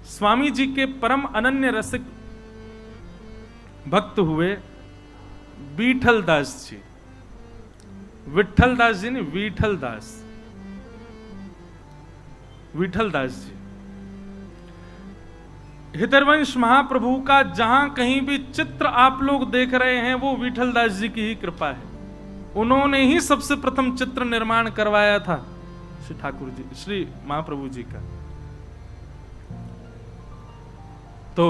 स्वामी जी के परम अनन्य रसिक भक्त हुए विठल दास जी। विठल दास जी नहीं, विठल दास, विठल दास जी। हितरवंश महाप्रभु का जहां कहीं भी चित्र आप लोग देख रहे हैं वो विठल दास जी की ही कृपा है। उन्होंने ही सबसे प्रथम चित्र निर्माण करवाया था श्री ठाकुर जी, श्री महाप्रभु जी का। तो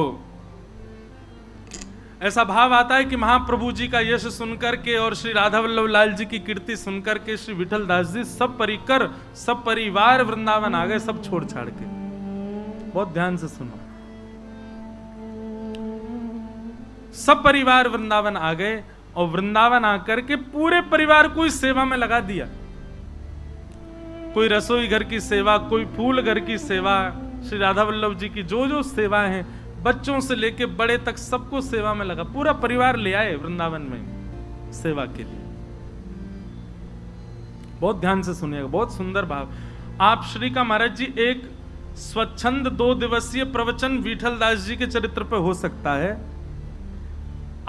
ऐसा भाव आता है कि महाप्रभु जी का यश सुनकर के और श्री राधा वल्लभ लाल जी की कीर्ति सुनकर के श्री विठल दास जी सब परिकर सब परिवार वृंदावन आ गए, सब छोड़ छाड़ के। बहुत ध्यान से सुनो। सब परिवार वृंदावन आ गए और वृंदावन आकर के पूरे परिवार को इस सेवा में लगा दिया। कोई रसोई घर की सेवा, कोई फूल घर की सेवा, श्री राधा वल्लभ जी की जो जो सेवाएं हैं, बच्चों से लेके बड़े तक सबको सेवा में लगा। पूरा परिवार ले आए वृंदावन में सेवा के लिए। बहुत ध्यान से सुनिएगा, बहुत सुंदर भाव। आप श्री का महाराज जी एक स्वच्छंद 2 दिवसीय प्रवचन विठल दास जी के चरित्र पर हो सकता है।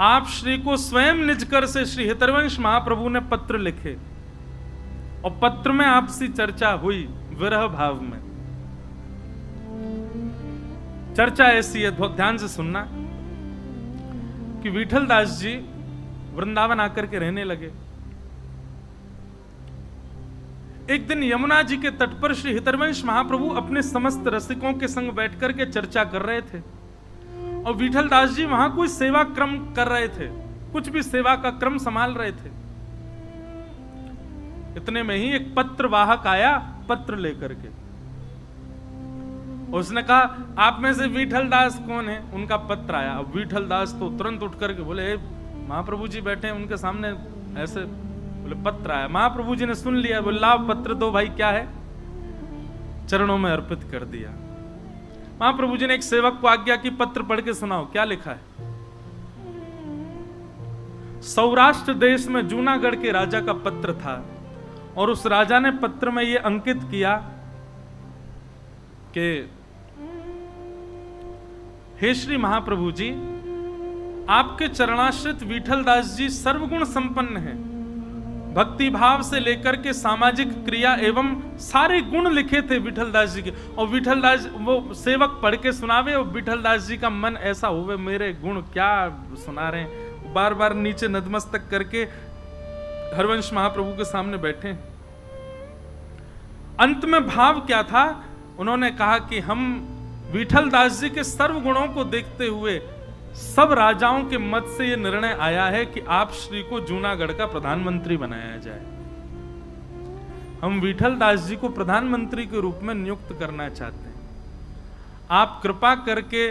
आप श्री को स्वयं निज कर से श्री हितरवंश महाप्रभु ने पत्र लिखे और पत्र में आपसी चर्चा हुई विरह भाव में। चर्चा ऐसी है, बहुत ध्यान से सुनना, कि विठल दास जी वृंदावन आकर के रहने लगे। एक दिन यमुना जी के तट पर श्री हितरवंश महाप्रभु अपने समस्त रसिकों के संग बैठकर के चर्चा कर रहे थे और विठल दास जी वहां कोई सेवा क्रम कर रहे थे, कुछ भी सेवा का क्रम संभाल रहे थे। इतने में ही एक पत्र वाहक आया पत्र लेकर के। उसने कहा, आप में से विठल दास कौन है? उनका पत्र आया। अब विठल दास तो तुरंत उठ करके बोले, महाप्रभु जी बैठे हैं उनके सामने, ऐसे बोले पत्र आया। महाप्रभु जी ने सुन लिया, बोले लाओ पत्र दो भाई, क्या है? चरणों में अर्पित कर दिया। महाप्रभु जी ने एक सेवक को आज्ञा की, पत्र पढ़ के सुनाओ, क्या लिखा है? सौराष्ट्र देश में जूनागढ़ के राजा का पत्र था और उस राजा ने पत्र में यह अंकित किया कि हे श्री महाप्रभु जी, आपके चरणाश्रित विठल दास जी सर्वगुण संपन्न हैं। भक्ति भाव से लेकर के सामाजिक क्रिया एवं सारे गुण लिखे थे विठल दास जी के। और विठल दास, वो सेवक पढ़ के सुनावे और विठल दास जी का मन ऐसा होवे, मेरे गुण क्या सुना रहे हैं। बार बार नीचे नतमस्तक करके हरवंश महाप्रभु के सामने बैठे। अंत में भाव क्या था? उन्होंने कहा कि हम विठल दास जी के सर्व गुणों को देखते हुए सब राजाओं के मत से यह निर्णय आया है कि आप श्री को जूनागढ़ का प्रधानमंत्री बनाया जाए। हम विठल दास जी को प्रधानमंत्री के रूप में नियुक्त करना चाहते हैं। आप कृपा करके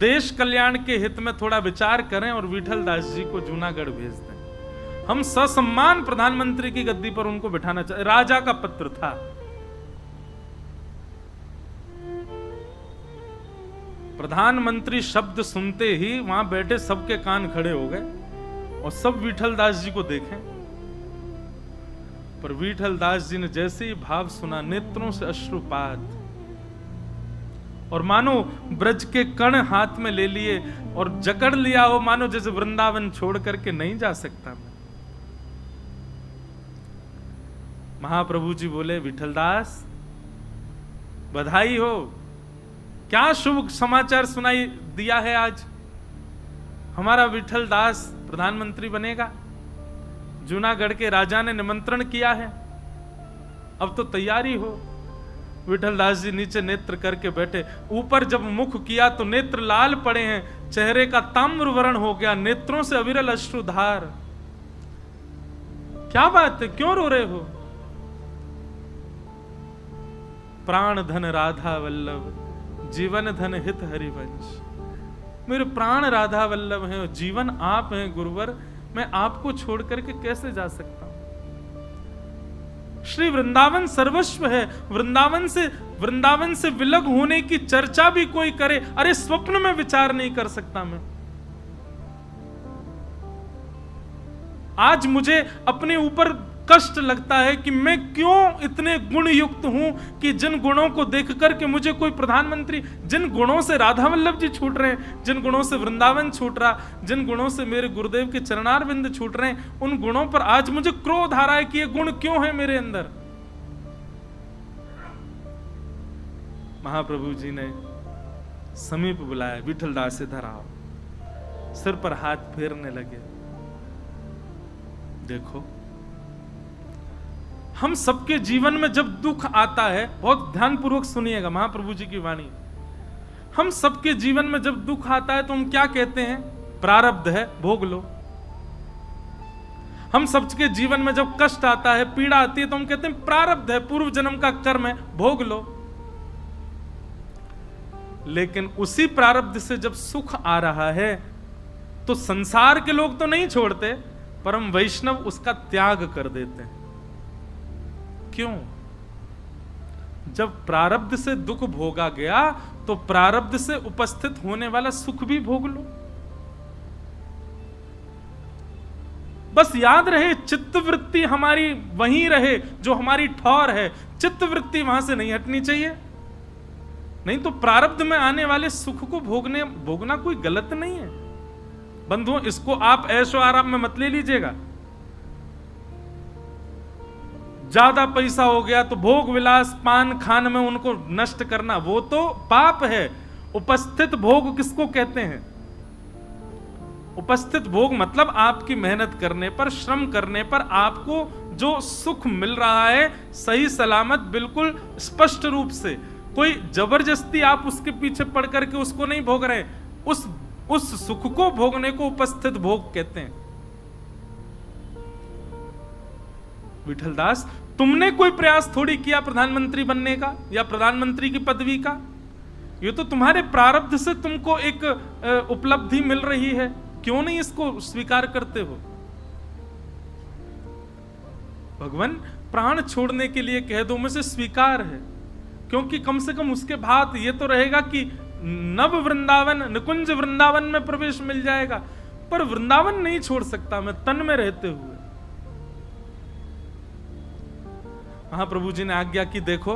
देश कल्याण के हित में थोड़ा विचार करें और विठल दास जी को जूनागढ़ भेज दें। हम ससम्मान प्रधानमंत्री की गद्दी पर उनको बिठाना चाहते। राजा का पत्र था। प्रधानमंत्री शब्द सुनते ही वहां बैठे सबके कान खड़े हो गए और सब विठल दास जी को देखें। पर विठल दास जी ने जैसे ही भाव सुना, नेत्रों से अश्रुपात, और मानो ब्रज के कण हाथ में ले लिए और जकड़ लिया हो, मानो जैसे वृंदावन छोड़ करके नहीं जा सकता। महाप्रभु जी बोले, विठल दास बधाई हो, क्या शुभ समाचार सुनाई दिया है आज। हमारा विठल दास प्रधानमंत्री बनेगा। जूनागढ़ के राजा ने निमंत्रण किया है, अब तो तैयारी हो। विठल दास जी नीचे नेत्र करके बैठे। ऊपर जब मुख किया तो नेत्र लाल पड़े हैं, चेहरे का ताम्र वर्ण हो गया, नेत्रों से अविरल अश्रुधार। क्या बात है, क्यों रो रहे हो? प्राण धन राधा वल्लभ, जीवन धन हित हरिवंश। मेरे प्राण राधा वल्लभ हैं और जीवन आप हैं गुरुवर, मैं आपको छोड़ करके कैसे जा सकता हूं? श्री वृंदावन सर्वस्व है। वृंदावन से विलग होने की चर्चा भी कोई करे, अरे स्वप्न में विचार नहीं कर सकता मैं। आज मुझे अपने ऊपर कष्ट लगता है कि मैं क्यों इतने गुण युक्त हूं कि जिन गुणों को देख करके मुझे कोई प्रधानमंत्री, जिन गुणों से राधा वल्लभ जी छूट रहे हैं, जिन गुणों से वृंदावन छूट रहा, जिन गुणों से मेरे गुरुदेव के चरणारविंद छूट रहे हैं, उन गुणों पर आज मुझे क्रोध आ रहा है कि ये गुण क्यों है मेरे अंदर। महाप्रभु जी ने समीप बुलाया, विठलदास इधर आओ, सिर पर हाथ फेरने लगे। देखो, हम सबके जीवन में जब दुख आता है, बहुत ध्यानपूर्वक सुनिएगा महाप्रभु जी की वाणी, हम सबके जीवन में जब दुख आता है तो हम क्या कहते हैं? प्रारब्ध है, भोग लो। हम सबके जीवन में जब कष्ट आता है, पीड़ा आती है, तो हम कहते हैं प्रारब्ध है, पूर्व जन्म का कर्म है, भोग लो। लेकिन उसी प्रारब्ध से जब सुख आ रहा है तो संसार के लोग तो नहीं छोड़ते, परम वैष्णव उसका त्याग कर देते हैं। क्यों? जब प्रारब्ध से दुख भोगा गया तो प्रारब्ध से उपस्थित होने वाला सुख भी भोग लो। बस याद रहे, चित्तवृत्ति हमारी वहीं रहे जो हमारी ठौर है, चित्तवृत्ति वहां से नहीं हटनी चाहिए। नहीं तो प्रारब्ध में आने वाले सुख को भोगना कोई गलत नहीं है। बंधुओं, इसको आप ऐशो आराम में मत ले लीजिएगा। ज्यादा पैसा हो गया तो भोग विलास पान खान में उनको नष्ट करना, वो तो पाप है। उपस्थित भोग किसको कहते हैं? उपस्थित भोग मतलब आपकी मेहनत करने पर, श्रम करने पर आपको जो सुख मिल रहा है, सही सलामत, बिल्कुल स्पष्ट रूप से, कोई जबरदस्ती आप उसके पीछे पड़ करके उसको नहीं भोग रहे, उस सुख को भोगने को उपस्थित भोग कहते हैं। विठलदास, तुमने कोई प्रयास थोड़ी किया प्रधानमंत्री बनने का या प्रधानमंत्री की पदवी का, ये तो तुम्हारे प्रारब्ध से तुमको एक उपलब्धि मिल रही है, क्यों नहीं इसको स्वीकार करते हो? भगवान प्राण छोड़ने के लिए कह दो, मुझे स्वीकार है, क्योंकि कम से कम उसके बाद ये तो रहेगा कि नव वृंदावन, निकुंज वृंदावन में प्रवेश मिल जाएगा। पर वृंदावन नहीं छोड़ सकता मैं तन में रहते हुए। महाप्रभु जी ने आज्ञा की, देखो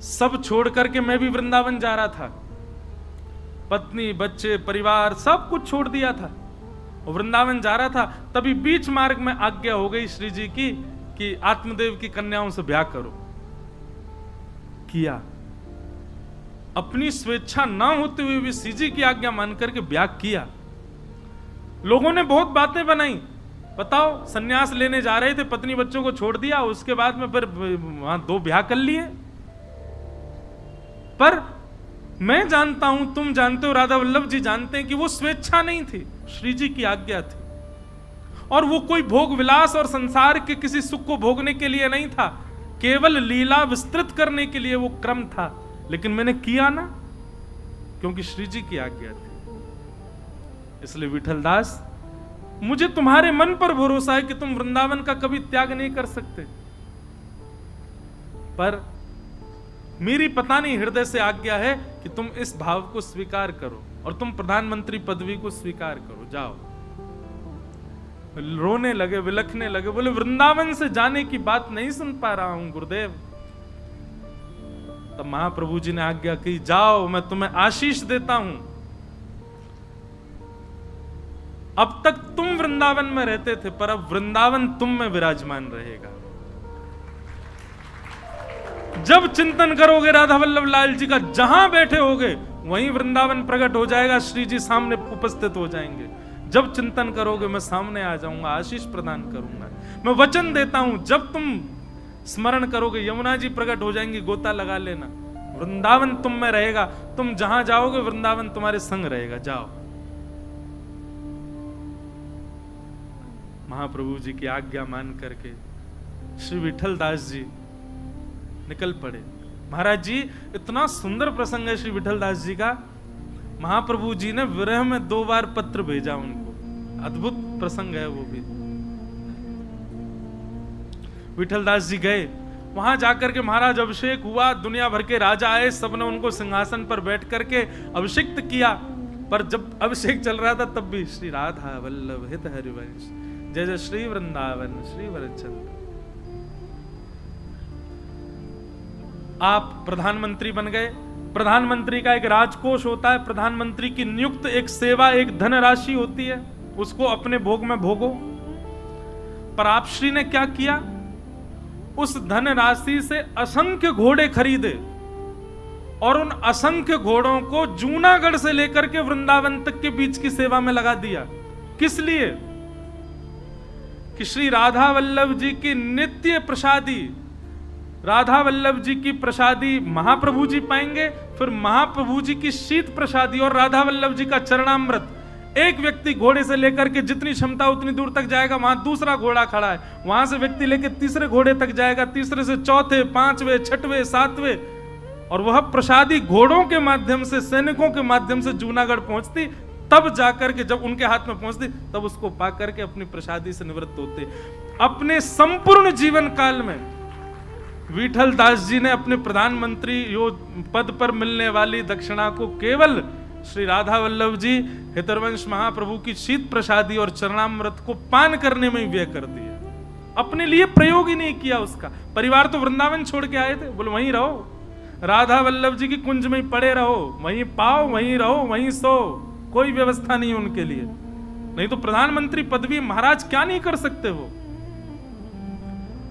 सब छोड़ करके मैं भी वृंदावन जा रहा था, पत्नी बच्चे परिवार सब कुछ छोड़ दिया था, वृंदावन जा रहा था। तभी बीच मार्ग में आज्ञा हो गई श्री जी की कि आत्मदेव की कन्याओं से ब्याह करो। किया, अपनी स्वेच्छा ना होते हुए भी श्री जी की आज्ञा मान करके ब्याह किया। लोगों ने बहुत बातें बनाई, बताओ सन्यास लेने जा रहे थे, पत्नी बच्चों को छोड़ दिया, उसके बाद में फिर वहां 2 ब्याह कर लिए। पर मैं जानता हूं, तुम जानते हो, राधा वल्लभ जी जानते हैं कि वो स्वेच्छा नहीं थी, श्री जी की आज्ञा थी। और वो कोई भोग विलास और संसार के किसी सुख को भोगने के लिए नहीं था, केवल लीला विस्तृत करने के लिए वो क्रम था। लेकिन मैंने किया ना, क्योंकि श्री जी की आज्ञा थी। इसलिए विठलदास, मुझे तुम्हारे मन पर भरोसा है कि तुम वृंदावन का कभी त्याग नहीं कर सकते, पर मेरी पता नहीं हृदय से आज्ञा है कि तुम इस भाव को स्वीकार करो और तुम प्रधानमंत्री पदवी को स्वीकार करो। जाओ। रोने लगे, विलखने लगे, बोले वृंदावन से जाने की बात नहीं सुन पा रहा हूं गुरुदेव। तब महाप्रभु जी ने आज्ञा की, जाओ, मैं तुम्हें आशीष देता हूं। अब तक तुम वृंदावन में रहते थे, पर अब वृंदावन तुम में विराजमान रहेगा। जब चिंतन करोगे राधा वल्लभ लाल जी का, जहां बैठे होगे वहीं वृंदावन प्रकट हो जाएगा, श्री जी सामने उपस्थित हो जाएंगे। जब चिंतन करोगे मैं सामने आ जाऊंगा, आशीष प्रदान करूंगा। मैं वचन देता हूं, जब तुम स्मरण करोगे यमुना जी प्रकट हो जाएंगी, गोता लगा लेना, वृंदावन तुम में रहेगा। तुम जहां जाओगे वृंदावन तुम्हारे संग रहेगा। जाओ। महाप्रभु जी की आज्ञा मान करके श्री विठलदास जी निकल पड़े। महाराज जी, इतना सुंदर प्रसंग है श्री विठलदास जी का। महाप्रभु जी ने विरह में 2 बार पत्र भेजा उनको, अद्भुत प्रसंग है वो भी। विठलदास जी गए, वहां जाकर के महाराज अभिषेक हुआ, दुनिया भर के राजा आए, सबने उनको सिंहासन पर बैठ करके अभिषिक्त किया। पर जब अभिषेक चल रहा था तब भी श्री राधा वल्लभ हित हरिवंश, जय जय श्री वृंदावन श्री वरचंद्र। आप प्रधानमंत्री बन गए। प्रधानमंत्री का एक राजकोष होता है, प्रधानमंत्री की नियुक्त एक सेवा, एक धनराशि होती है, उसको अपने भोग में भोगो। पर आप श्री ने क्या किया, उस धनराशि से असंख्य घोड़े खरीदे और उन असंख्य घोड़ों को जूनागढ़ से लेकर के वृंदावन तक के बीच की सेवा में लगा दिया। किस लिए? कि श्री राधा वल्लभ जी की नित्य प्रसादी, राधा वल्लभ जी की प्रसादी महाप्रभु जी पाएंगे, फिर महाप्रभु जी की शीत प्रसादी और राधा वल्लभ जी का चरणामृत। एक व्यक्ति घोड़े से लेकर के जितनी क्षमता उतनी दूर तक जाएगा, वहां दूसरा घोड़ा खड़ा है, वहां से व्यक्ति लेकर तीसरे घोड़े तक जाएगा, तीसरे से चौथे, पांचवे, छठवें, सातवें, और वह प्रसादी घोड़ों के माध्यम से, सैनिकों के माध्यम से जूनागढ़ पहुंचती। तब जाकर के जब उनके हाथ में पहुंचती, तब उसको पाकर के अपनी प्रसादी से निवृत्त होते। अपने संपूर्ण जीवन काल में विठल दास जी ने अपने प्रधानमंत्री पद पर मिलने वाली दक्षिणा को केवल श्री राधा वल्लभ जी, हितरवंश महाप्रभु की शीत प्रसादी और चरणामृत को पान करने में ही व्यय कर दिया। अपने लिए प्रयोग ही नहीं किया उसका। परिवार तो वृंदावन छोड़ के आए थे, बोले वहीं रहो, राधा वल्लभ जी की कुंज में ही पड़े रहो, वहीं पाओ, वहीं रहो, वहीं सो, कोई व्यवस्था नहीं उनके लिए। नहीं तो प्रधानमंत्री पदवी महाराज क्या नहीं कर सकते वो।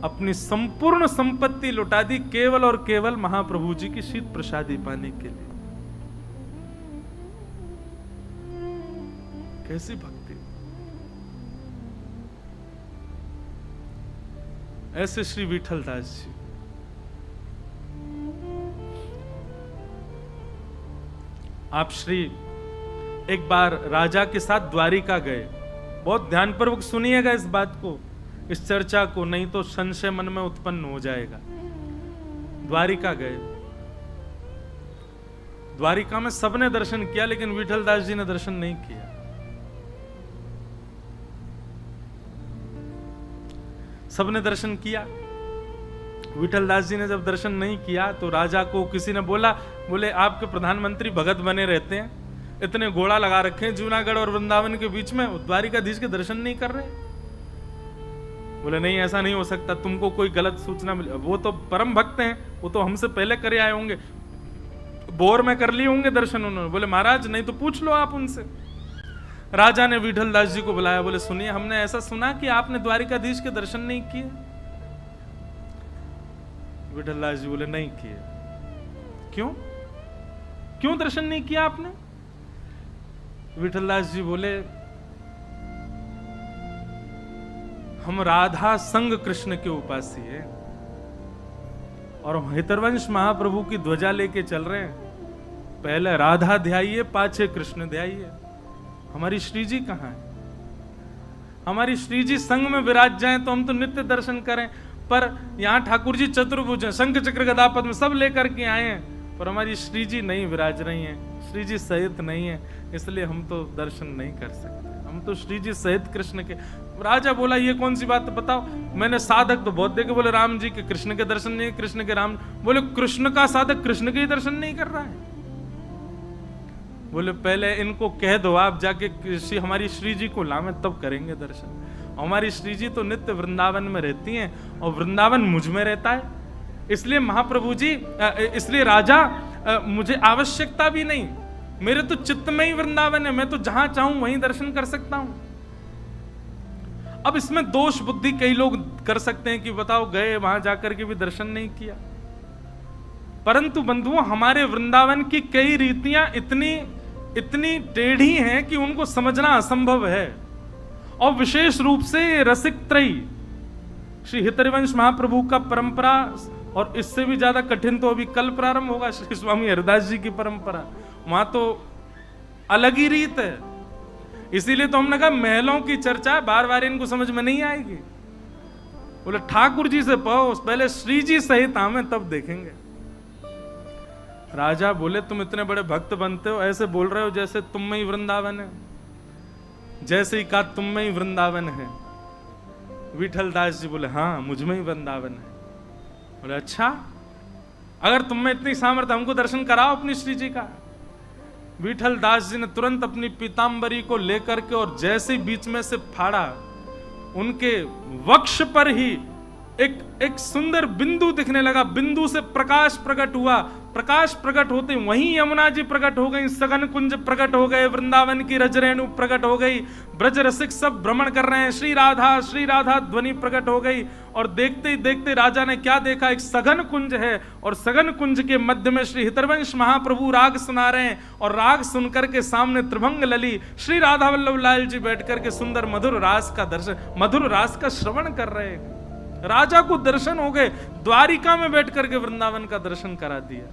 अपनी संपूर्ण संपत्ति लुटा दी केवल और केवल महाप्रभु जी की शीत प्रसादी पाने के लिए। कैसी भक्ति! ऐसे श्री विठल दास जी। आप श्री एक बार राजा के साथ द्वारिका गए। बहुत ध्यानपूर्वक सुनिएगा इस बात को, इस चर्चा को, नहीं तो संशय मन में उत्पन्न हो जाएगा। द्वारिका गए। द्वारिका में सबने दर्शन किया, लेकिन विठल दास जी ने दर्शन नहीं किया। सबने दर्शन किया, विठल दास जी ने जब दर्शन नहीं किया तो राजा को किसी ने बोला, बोले आपके प्रधानमंत्री भगत बने रहते हैं, इतने घोड़ा लगा रखे हैं जूनागढ़ और वृंदावन के बीच में, द्वारिकाधीश के दर्शन नहीं कर रहे। बोले नहीं, ऐसा नहीं हो सकता, तुमको कोई गलत सूचना मिले। वो तो परम भक्त हैं, वो तो हमसे पहले करे आए होंगे, बोर में कर लिए होंगे दर्शन उन्होंने। बोले महाराज नहीं तो पूछ लो आप उनसे। राजा ने विठल दास जी को बुलाया, बोले सुनिए, हमने ऐसा सुना कि आपने द्वारिकाधीश के दर्शन नहीं किए। विठल दास जी बोले नहीं किए। क्यों? क्यों दर्शन नहीं किया आपने? विठल दास जी बोले हम राधा संग कृष्ण के उपासी हैं और हम हितरवंश महाप्रभु की ध्वजा लेके चल रहे हैं। पहले राधा ध्याइए, पाछे कृष्ण ध्याइए। हमारी श्री जी कहाँ है? हमारी श्री जी संग में विराज जाएं तो हम तो नित्य दर्शन करें, पर यहाँ ठाकुर जी चतुर्भुज हैं, शंख चक्र गदा पद्म सब लेकर के आए हैं, पर हमारी श्री जी नहीं विराज रही हैं, श्री जी सहित नहीं है, इसलिए हम तो दर्शन नहीं कर सकते। हम तो श्री जी सहित कृष्ण के। राजा बोला ये कौन सी बात बताओ, मैंने साधक तो बहुत देखे। बोले राम जी के कृष्ण के दर्शन नहीं, कृष्ण के राम। बोले कृष्ण का साधक कृष्ण के ही दर्शन नहीं कर रहा है। बोले पहले इनको कह दो आप जाके हमारी श्री जी को लावे, तब करेंगे दर्शन। हमारी श्री जी तो नित्य वृंदावन में रहती हैं और वृंदावन मुझ में रहता है, इसलिए महाप्रभु जी, इसलिए राजा मुझे आवश्यकता भी नहीं, मेरे तो चित्त में ही वृंदावन है, मैं तो जहां चाहूं वहीं दर्शन कर सकता हूं। अब इसमें दोष बुद्धि कई लोग कर सकते हैं कि बताओ गए वहां जाकर के भी दर्शन नहीं किया, परंतु बंधुओं हमारे वृंदावन की कई रीतियां इतनी टेढ़ी हैं कि उनको समझना असंभव है। और विशेष रूप से रसिक त्रयी श्री हितरवंश महाप्रभु का परंपरा, और इससे भी ज्यादा कठिन तो अभी कल प्रारंभ होगा श्री स्वामी हरिदास जी की परंपरा, वहां तो अलग ही रीत है। इसीलिए तो हमने कहा महलों की चर्चा बार बार इनको समझ में नहीं आएगी। बोले ठाकुर जी से पाओ, पहले श्री जी सहित आवे तब देखेंगे। राजा बोले तुम इतने बड़े भक्त बनते हो, ऐसे बोल रहे हो जैसे तुम में ही वृंदावन है, जैसे ही कहा तुम में ही वृंदावन है। विठल दास जी बोले हाँ मुझ में ही वृंदावन है। बोले अच्छा, अगर तुम में इतनी सामर्थ्य, हमको दर्शन कराओ अपनी श्री जी का। विठल दास जी ने तुरंत अपनी पीतांबरी को लेकर के और जैसे बीच में से फाड़ा, उनके वक्ष पर ही एक सुंदर बिंदु दिखने लगा। बिंदु से प्रकाश प्रकट हुआ। प्रकाश प्रकट होते वहीं यमुना जी प्रकट हो गई, सघन कुंज प्रकट हो गए, वृंदावन की रजरेणु प्रकट हो गई, ब्रज रसिक सब भ्रमण कर रहे हैं, श्री राधा ध्वनि प्रकट हो गई। और देखते ही देखते राजा ने क्या देखा, एक सघन कुंज है और सघन कुंज के मध्य में श्री हितरवंश महाप्रभु राग सुना रहे हैं और राग सुनकर के सामने त्रिभंग लली श्री राधा वल्लभ लाल जी बैठ करके सुंदर मधुर रास का दर्शन, मधुर रास का श्रवण कर रहे हैं। राजा को दर्शन हो गए, द्वारिका में बैठ करके वृंदावन का दर्शन करा दिया।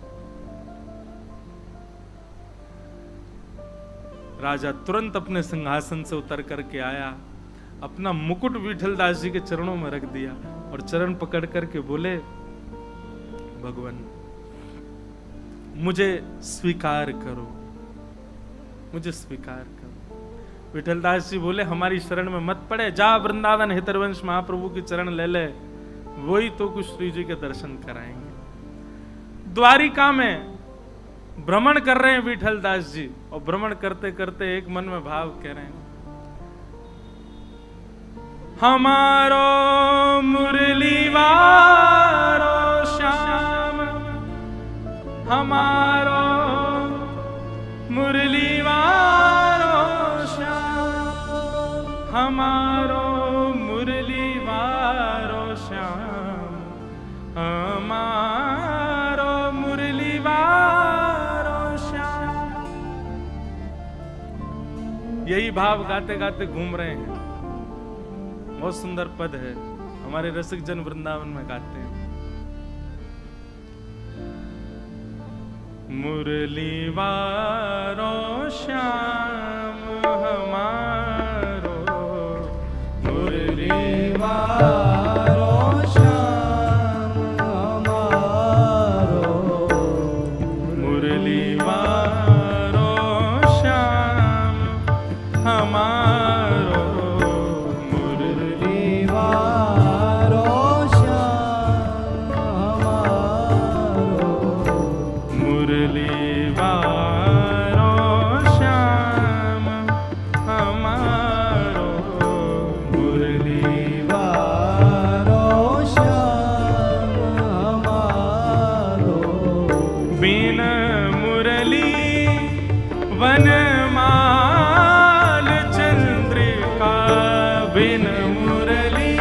राजा तुरंत अपने सिंहासन से उतर करके आया, अपना मुकुट विठल दास जी के चरणों में रख दिया और चरण पकड़ करके बोले, भगवान मुझे स्वीकार करो, मुझे स्वीकार करो। विठल दास जी बोले, हमारी शरण में मत पड़े, जा वृंदावन हितरवंश महाप्रभु की चरण ले ले, वही तो कुछ श्री जी के दर्शन कराएंगे। द्वारिका में भ्रमण कर रहे हैं विठल दास जी और भ्रमण करते करते एक मन में भाव कह रहे हैं, हमारो मुरली वारो श्याम, हमारो मुरली वारो श्याम, हमारो मुरली वारो श्याम, हमारो मुरली वारो श्याम। यही भाव गाते गाते घूम रहे हैं। बहुत सुंदर पद है, हमारे रसिक जन वृंदावन में गाते हैं। मुरली वारो श्याम हमारो, मुरली वारो श्याम हमारो, मुरली वारो श्याम हमारो, मुरली वारो श्याम हमारो, मुरली वारो श्याम हमारो, मुरली वारो श्याम हमारो। बिन मुरली वनमाल चंद्रिका, बिन मुरली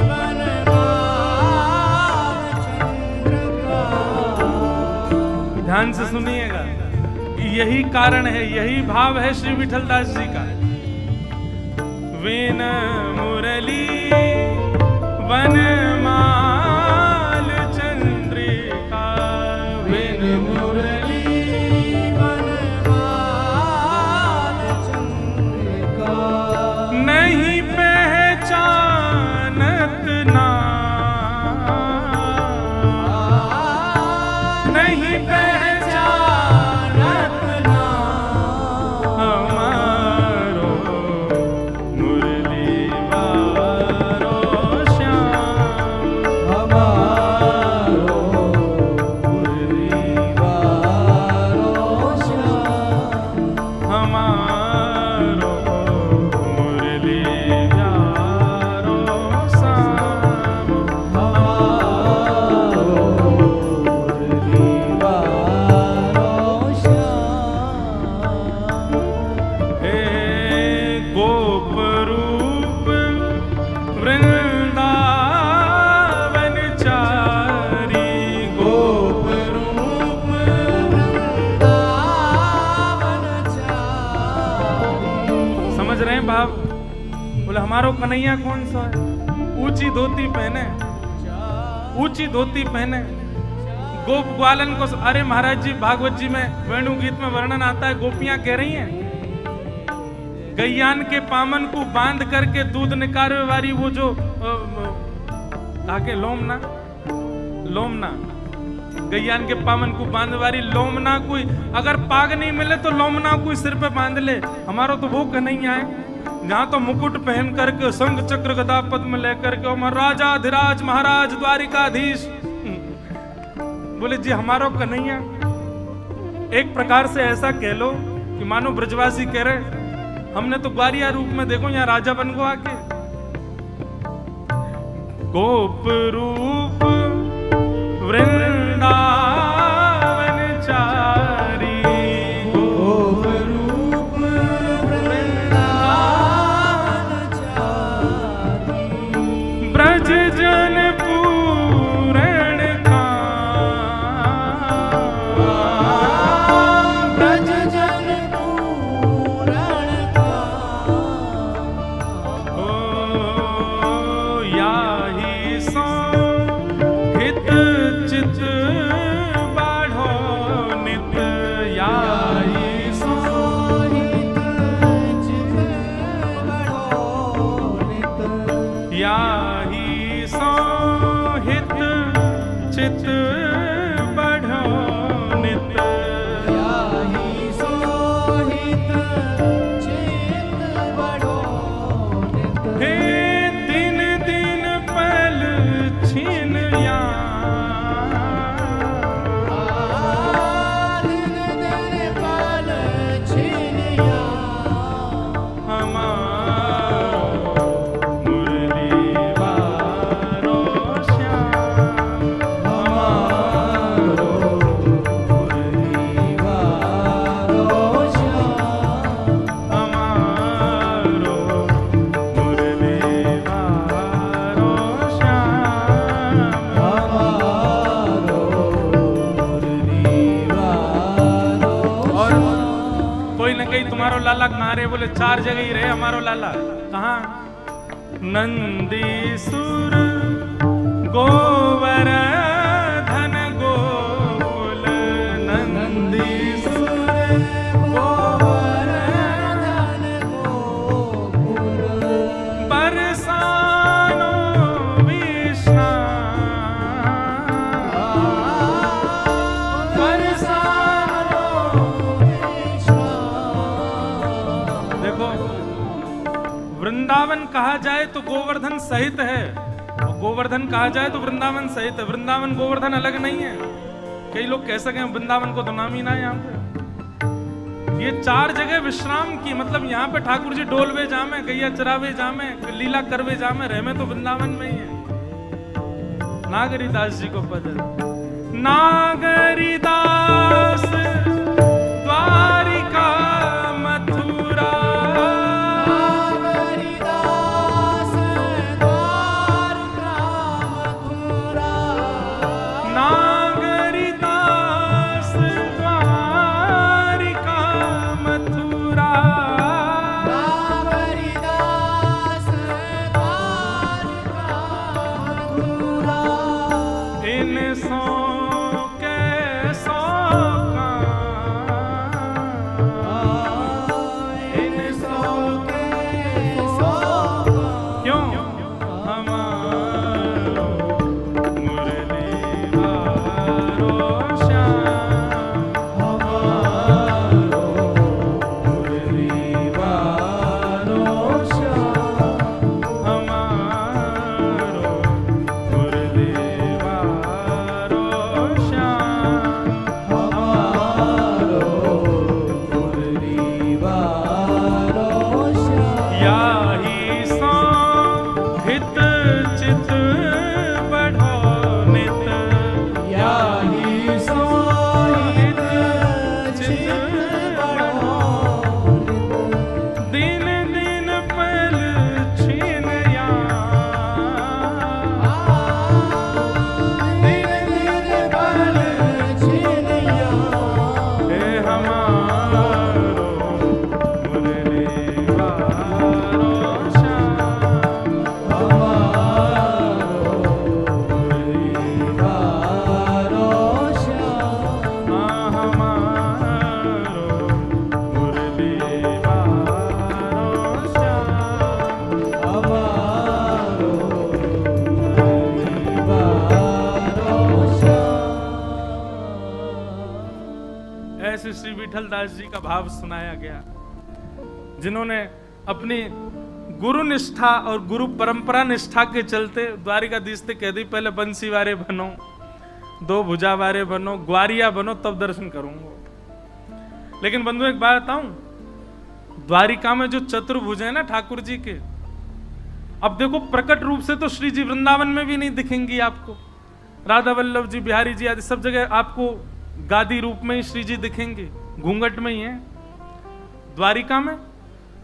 वनमाल चंद्रिका। ध्यान से सुनिएगा, यही कारण है, यही भाव है श्री विठल दास जी का। बिन मुरली वनमाल चंद्रिका, बिन मुरली वनमाल चंद्रिका। नहीं पहचानत ना, नहीं पहचानत ना हमारो, मुरली वारो श्याम हमारो, मुरली वारो श्याम हमारो, मुरली वारो श्याम हमारो, मुरली वारो श्याम। हे गोप रूप वृंदावन चारी, गोप रूप वृंदावन चारी। समझ रहे हैं भाव? बोले हमारो कन्हैया कौन सा है? ऊंची धोती पहने, ऊंची धोती पहने, गोप ग्वालन को। अरे महाराज जी, भागवत जी में वेणु गीत में वर्णन आता है, गोपियां कह रही हैं, गैयान के पामन को बांध करके दूध निकारे वाली वो जो ताके लोमना, लोमना, गैयान के पामन को बांध वाली लोमना कोई अगर पाग नहीं मिले तो लोमना कोई सिर पे बांध ले। हमारा तो वो कन्हैया है जहां तो मुकुट पहन करके शंख चक्र गदा पद्म लेकर के राजाधिराज महाराज द्वारिकाधीश। बोले जी हमारो कन्हैया। एक प्रकार से ऐसा कह लो कि मानो ब्रजवासी कह रहे, हमने तो ग्वारिया रूप में देखो यहाँ राजा बन गो आके। गोप रूप वृंदावन चारी, गोप रूप वृंदावन चारी, ब्रज जन पूरण का, ब्रज जन पूरण का, ओ याही सो हित चित बाढ़ो नित, याही सो हित चित बढ़ो नित, याही सो हित चित बढ़ो नित, याही सोहित चित बढ़ो नित, हे दिन दिन पल छीन या, दिन दिन पल छिनिया, हमारो मुरली वारो श्याम, हमारो मुरली वारो श्याम, हमारो मुरली वारो श्याम, हमारो मुरली वारो और श्याम। कोई न कहीं तुम्हारो लाला कहाँ रहे? बोले 4 जगह ही रहे हमारो लाला। कहाँ? नंदीसुर गोवर्धन गोकुल, नंदीसुर गोवर्धन गोकुल, बरसानो विश्राम, बरसानो विश्राम। देखो वृंदावन कहा जाए तो गोवर्धन सहित है, और गोवर्धन कहा जाए तो वृंदावन सहित है। वृंदावन गोवर्धन अलग नहीं है। कई लोग कह सके वृंदावन को तो नाम ही ना है यहाँ पे। ये 4 जगह विश्राम की, मतलब यहाँ पे ठाकुर जी डोलवे जामे, गैया चरावे जामे, लीला करवे जामे, रहमे तो वृंदावन में ही है। नागरीदास जी को पद, नागरीदास द्वारिका मथुरा, नागरीदास द्वारका मथुरा, नागरीदास द्वारिका मथुरा, नागरीदास द्वारका मथुरा, इन सो के सो का, इन सो के सो क्यों? हमारो मुरली वारो श्याम, हमारो मुरली वारो श्याम, हमारो मुरली वारो श्याम, हमारो मुरली वारो श्याम। याही सो हित चित बढ़ो नित, याही सोहित चित बढ़ो नित, दिन दिन पल छीन या, दिन दिन पल छिनिया, हे हमारो मुरली वारो श्याम, हमारो मुरली वारो श्याम, हमारो मुरली वारो श्याम, हमारो मुरली वारो श्याम। ऐसे श्री विठल दास जी का भाव सुनाया गया, जिन्होंने अपनी गुरु निष्ठा और गुरु परंपरा निष्ठा के चलते द्वारिकाधीश से कह दी पहले बंसी वारे बनो, 2 भुजा वारे बनो, ग्वारिया बनो, तब दर्शन करूंगा। लेकिन बंधु एक बात बताऊं, द्वारिका में जो चतुर्भुज है ना ठाकुर जी के, अब देखो प्रकट रूप से तो श्री जी वृंदावन में भी नहीं दिखेंगी आपको, राधा वल्लभ जी, बिहारी जी आदि सब जगह आपको गादी रूप में ही श्री जी दिखेंगे, घूंघट में ही है। द्वारिका में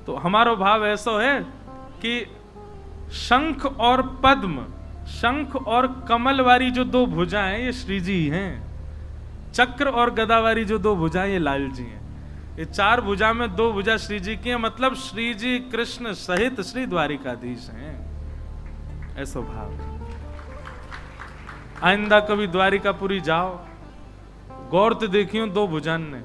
तो हमारा भाव ऐसा है कि शंख और पद्म, शंख और कमल वाली जो दो भुजाएं ये श्री जी ही हैं, चक्र और गदा वाली जो दो भुजाएं ये लाल जी हैं। ये चार भुजा में दो भुजा श्री जी की है, मतलब श्री जी कृष्ण सहित श्री द्वारिकाधीश हैं, ऐसा भाव है। आइंदा कभी द्वारिकापुरी जाओ, गौर तो देखियो दो भुजान ने,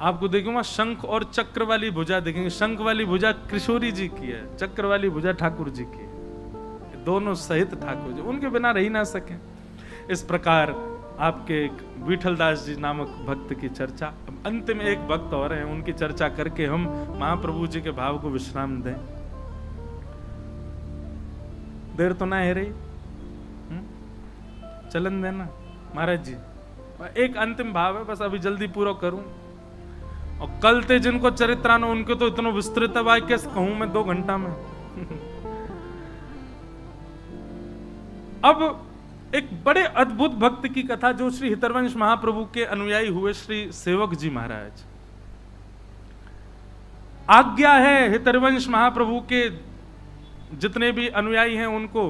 आपको देखूंगा शंख और चक्र वाली भुजा देखेंगे। शंख वाली भुजा किशोरी जी की है, चक्र वाली भुजा ठाकुर जी की है, दोनों सहित ठाकुर जी, उनके बिना रह ही ना सके। इस प्रकार आपके एक विठलदास जी नामक भक्त की चर्चा, अंतिम एक भक्त और हैं, उनकी चर्चा करके हम महाप्रभु जी के भाव को विश्राम दें। देर तो ना है रही, चलन देना महाराज जी। एक अंतिम भाव है, बस अभी जल्दी पूरा करूं। और कल ते जिनको चरित्रान उनके तो इतना विस्तृत है, कैसे कहूं मैं 2 घंटा में। अब एक बड़े अद्भुत भक्त की कथा जो श्री हितरवंश महाप्रभु के अनुयायी हुए श्री सेवक जी महाराज। आज्ञा है हितरवंश महाप्रभु के जितने भी अनुयायी हैं उनको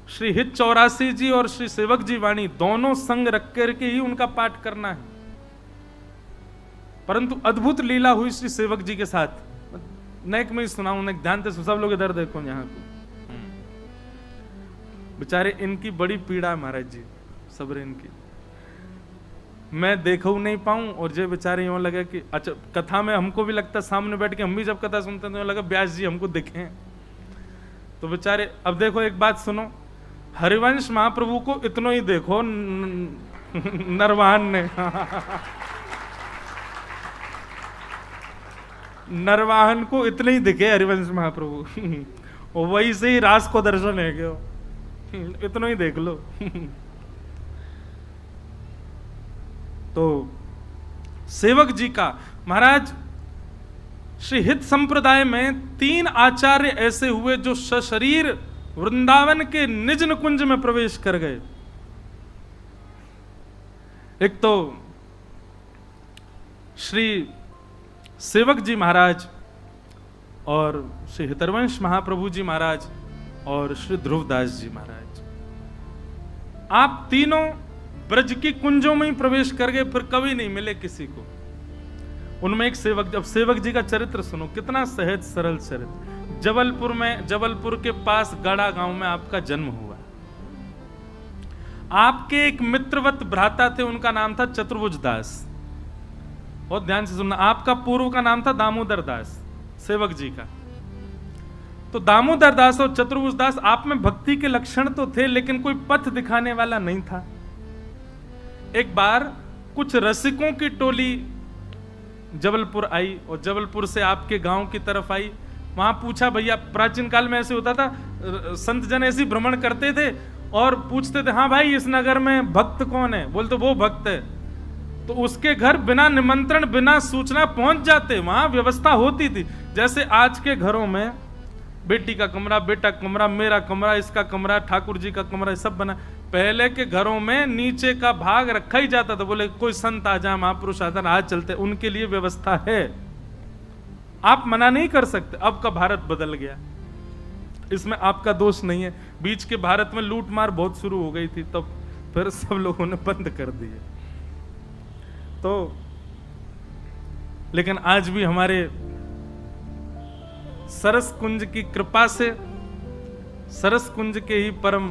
श्री हित 84 जी और श्री सेवक जी वाणी दोनों संग रख करके ही उनका पाठ करना है। परंतु अद्भुत लीला हुई श्री सेवक जी के साथ, नेक में ही सुनाऊं, नेक ध्यान से सब लोग इधर देखो यहाँ को। बेचारे इनकी बड़ी पीड़ा है महाराज जी, सब्र इनकी मैं देखू नहीं पाऊं। और जो बेचारे यूं लगे कि अच्छा, कथा में हमको भी लगता सामने बैठ के हम भी जब कथा सुनते हैं तो लगा व्यास जी हमको दिखे, तो बेचारे। अब देखो एक बात सुनो, हरिवंश महाप्रभु को इतना ही देखो नरवाहन ने नरवाहन को इतने ही दिखे हरिवंश महाप्रभु और वही से ही रास को दर्शन है क्यों, इतना ही देख लो। तो सेवक जी का महाराज श्री हित संप्रदाय में 3 आचार्य ऐसे हुए जो सशरीर वृंदावन के निज निकुंज में प्रवेश कर गए। एक तो श्री सेवक जी महाराज और श्री हितरवंश महाप्रभु जी महाराज और श्री ध्रुवदास जी महाराज, आप तीनों ब्रज की कुंजों में ही प्रवेश कर गए, फिर कभी नहीं मिले किसी को। उनमें एक सेवक, जब सेवक जी का चरित्र सुनो, कितना सहज सरल चरित्र। जबलपुर के पास गड़ा गांव में आपका जन्म हुआ। आपके एक मित्रवत भ्राता थे, उनका नाम था चतुर्भुज दास। बहुत ध्यान से सुनना, आपका पूर्व का नाम था दामोदर दास, सेवक जी का। तो दामोदर दास और चतुर्भुज दास, आप में भक्ति के लक्षण तो थे लेकिन कोई पथ दिखाने वाला नहीं था। एक बार कुछ रसिकों की टोली जबलपुर आई और जबलपुर से आपके गांव की तरफ आई। वहां पूछा, भैया प्राचीन काल में ऐसे होता था, संत जन ऐसे भ्रमण करते थे और पूछते थे, हाँ भाई इस नगर में भक्त कौन है, बोलते वो भक्त है। तो उसके घर बिना निमंत्रण बिना सूचना पहुंच जाते, वहां व्यवस्था होती थी। जैसे आज के घरों में बेटी का कमरा, बेटा कमरा, मेरा कमरा, इसका कमरा, ठाकुर जी का कमरा, सब बना। पहले के घरों में नीचे का भाग रखा ही जाता था, बोले कोई संत आ जाए, महापुरुष आता, आज चलते, उनके लिए व्यवस्था है, आप मना नहीं कर सकते। अब का भारत बदल गया, इसमें आपका दोष नहीं है। बीच के भारत में लूट मार बहुत शुरू हो गई थी, तब फिर सब लोगों ने बंद कर दिए। तो लेकिन आज भी हमारे सरस कुंज की कृपा से, सरस कुंज के ही परम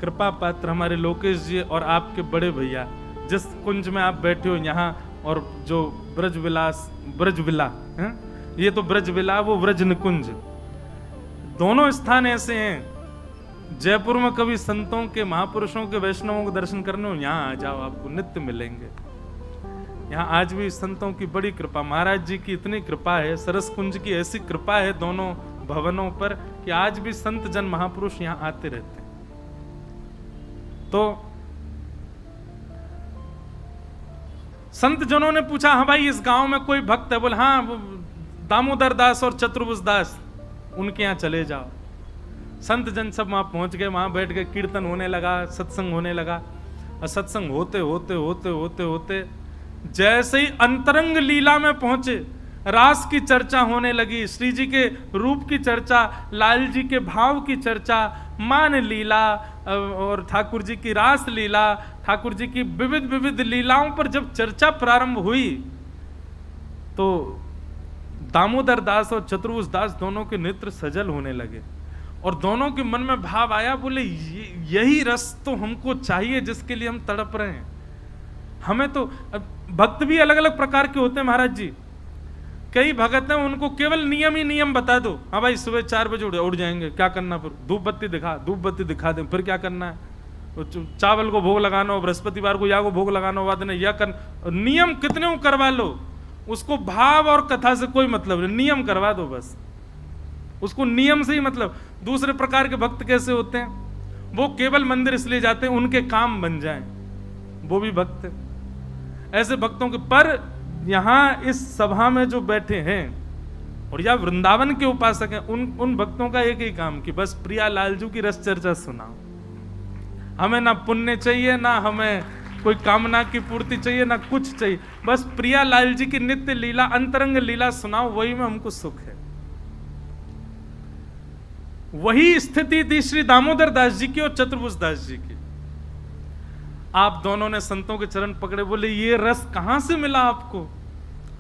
कृपा पात्र हमारे लोकेश जी और आपके बड़े भैया, जिस कुंज में आप बैठे हो यहाँ, और जो ब्रजविला है, ये तो ब्रजविला, वो ब्रज निकुंज, दोनों स्थान ऐसे हैं। जयपुर में कभी संतों के, महापुरुषों के, वैष्णवों के दर्शन करने हो, यहाँ आ जाओ, आपको नित्य मिलेंगे। यहाँ आज भी संतों की बड़ी कृपा, महाराज जी की इतनी कृपा है, सरस कुंज की ऐसी कृपा है दोनों भवनों पर कि आज भी संत जन महापुरुष यहाँ आते रहते हैं। तो संत जनों ने पूछा, हाँ भाई इस गांव में कोई भक्त है? बोले हाँ, दामोदर दास और चतुर्भुज दास। उनके यहाँ चले जाओ। संत जन सब वहां पहुंच गए, वहां बैठ गए, कीर्तन होने लगा, सत्संग होने लगा। और सत्संग होते होते होते होते होते जैसे ही अंतरंग लीला में पहुंचे, रास की चर्चा होने लगी, श्री जी के रूप की चर्चा, लाल जी के भाव की चर्चा, मान लीला और ठाकुर जी की रास लीला, ठाकुर जी की विविध विविध लीलाओं पर जब चर्चा प्रारंभ हुई तो दामोदर दास और चतुर्भुज दास दोनों के नेत्र सजल होने लगे और दोनों के मन में भाव आया, बोले यही रस तो हमको चाहिए जिसके लिए हम तड़प रहे हैं। हमें तो भक्त भी अलग अलग प्रकार के होते हैं महाराज जी। कई भगत हैं, उनको केवल नियम ही नियम बता दो। हाँ भाई सुबह 4 बजे उठ जाएंगे, क्या करना, फिर धूप बत्ती दिखा दे, फिर क्या करना है, चावल को भोग लगाना हो, बृहस्पतिवार को या को भोग लगाना हो, बाद में यह कर, नियम कितने को करवा लो, उसको भाव और कथा से कोई मतलब नहीं, नियम करवा दो बस, उसको नियम से ही मतलब। दूसरे प्रकार के भक्त कैसे होते हैं, वो केवल मंदिर इसलिए जाते हैं उनके काम बन जाएं, वो भी भक्त है। ऐसे भक्तों के पर यहां इस सभा में जो बैठे हैं और या वृंदावन के उपासक हैं, उन भक्तों का एक ही काम कि बस प्रिया लालजू की रस चर्चा सुनाओ। हमें ना पुण्य चाहिए, ना हमें कोई कामना की पूर्ति चाहिए, ना कुछ चाहिए, बस प्रिया लाल जी की नित्य लीला, अंतरंग लीला सुनाओ, वही में हमको सुख है। वही स्थिति थी श्री दामोदर दास जी की और चतुर्भुज दास जी की। आप दोनों ने संतों के चरण पकड़े, बोले ये रस कहां से मिला आपको?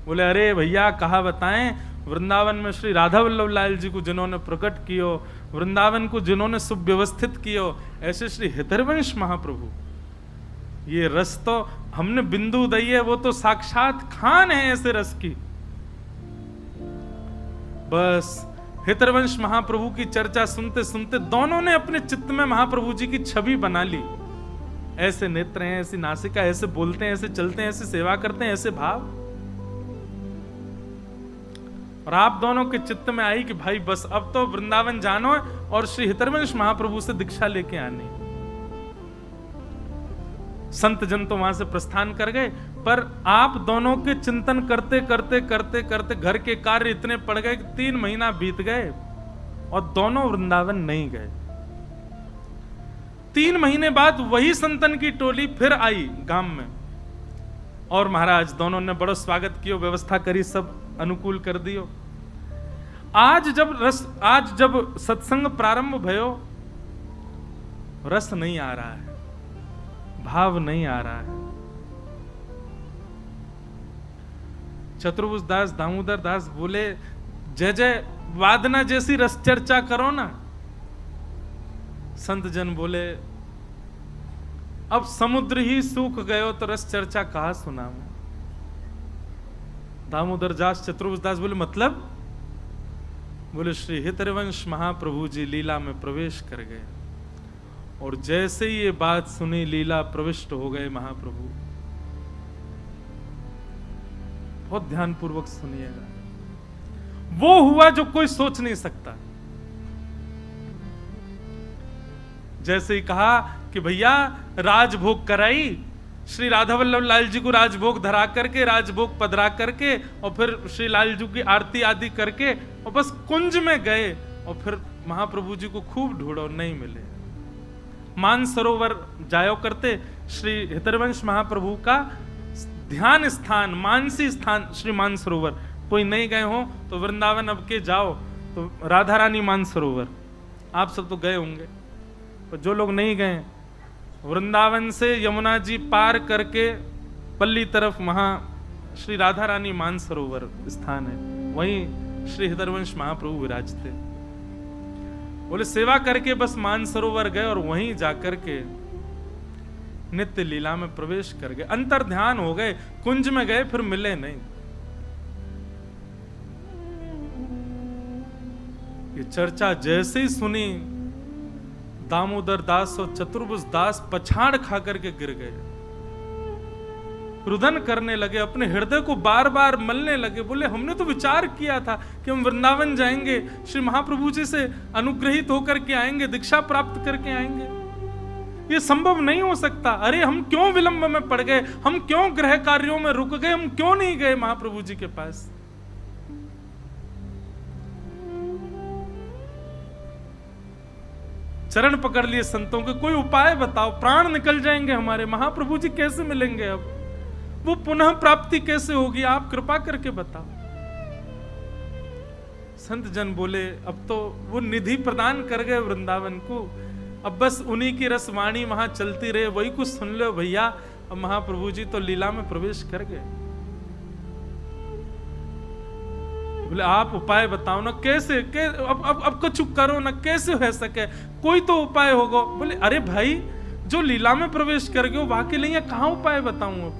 बोले अरे भैया कहा बताएं, वृंदावन में श्री राधा वल्लभ लाल जी को जिन्होंने प्रकट कियो, वृंदावन को जिन्होंने सुव्यवस्थित कियो, ऐसे श्री हितरवंश महाप्रभु, ये रस तो हमने बिंदु दई है, वो तो साक्षात खान है ऐसे रस की। बस हितरवंश महाप्रभु की चर्चा सुनते सुनते दोनों ने अपने चित्त में महाप्रभु जी की छवि बना ली। ऐसे नेत्र हैं, ऐसी नासिका, ऐसे बोलते हैं, ऐसे चलते हैं, ऐसे सेवा करते हैं, ऐसे भाव। और आप दोनों के चित्त में आई कि भाई बस अब तो वृंदावन जानो और श्री हितरवंश महाप्रभु से दीक्षा लेके आनी। संत जन तो वहां से प्रस्थान कर गए, पर आप दोनों के चिंतन करते करते करते करते घर के कार्य इतने पड़ गए कि 3 महीना बीत गए और दोनों वृंदावन नहीं गए। 3 महीने बाद वही संतन की टोली फिर आई गांव में और महाराज दोनों ने बड़ा स्वागत किया, व्यवस्था करी, सब अनुकूल कर दियो। आज जब सत्संग प्रारंभ भयो, रस नहीं आ रहा है, भाव नहीं आ रहा है। चतुर्भुज दास दामोदर दास बोले जय जय वादना जैसी रस चर्चा करो ना। संत जन बोले अब समुद्र ही सूख गयो तो रस चर्चा कहा सुनाऊं। दामोदर दास चतुर्भुज दास बोले मतलब? बोले श्री हितरवंश महाप्रभु जी लीला में प्रवेश कर गए और जैसे ही ये बात सुनी लीला प्रविष्ट हो गए महाप्रभु। बहुत ध्यान पूर्वक सुनिएगा, वो हुआ जो कोई सोच नहीं सकता। जैसे ही कहा कि भैया राजभोग कराई, श्री राधा वल्लभ लाल जी को राजभोग धरा करके, राजभोग पधरा करके और फिर श्री लाल जी की आरती आदि करके और बस कुंज में गए और फिर महाप्रभु जी को खूब ढूंढो, नहीं मिले। मानसरोवर जायो करते, श्री हितरवंश महाप्रभु का ध्यान स्थान, मानसी स्थान श्री मानसरोवर। कोई नहीं गए हो तो वृंदावन अब के जाओ तो राधा रानी मानसरोवर, आप सब तो गए होंगे, तो जो लोग नहीं गए, वृंदावन से यमुना जी पार करके पल्ली तरफ वहां श्री राधा रानी मानसरोवर स्थान है, वहीं श्री हितरवंश महाप्रभु विराजते। बोले सेवा करके बस मानसरोवर गए और वहीं जाकर के नित्य लीला में प्रवेश कर गए, अंतर ध्यान हो गए, कुंज में गए फिर मिले नहीं। ये चर्चा जैसे ही सुनी, दामोदर दास और चतुर्भुज दास पछाड़ खा करके गिर गए, रुदन करने लगे, अपने हृदय को बार बार मलने लगे। बोले हमने तो विचार किया था कि हम वृंदावन जाएंगे, श्री महाप्रभु जी से अनुग्रहित होकर के आएंगे, दीक्षा प्राप्त करके आएंगे, ये संभव नहीं हो सकता। अरे हम क्यों विलंब में पड़ गए, हम क्यों गृह कार्यों में रुक गए, हम क्यों नहीं गए महाप्रभु जी के पास। चरण पकड़ लिए संतों के, कोई उपाय बताओ, प्राण निकल जाएंगे हमारे, महाप्रभु जी कैसे मिलेंगे, अब वो पुनः प्राप्ति कैसे होगी, आप कृपा करके बताओ। संत जन बोले अब तो वो निधि प्रदान कर गए वृंदावन को, अब बस उन्हीं की रसवाणी वहां चलती रहे, वही कुछ सुन लो भैया। अब महाप्रभु जी तो लीला में प्रवेश कर गए। बोले आप उपाय बताओ ना, कैसे अब कुछ करो ना, कैसे हो सके, कोई तो उपाय होगा। बोले अरे भाई जो लीला में प्रवेश कर गए वहां के लिए कहां उपाय बताऊं। अब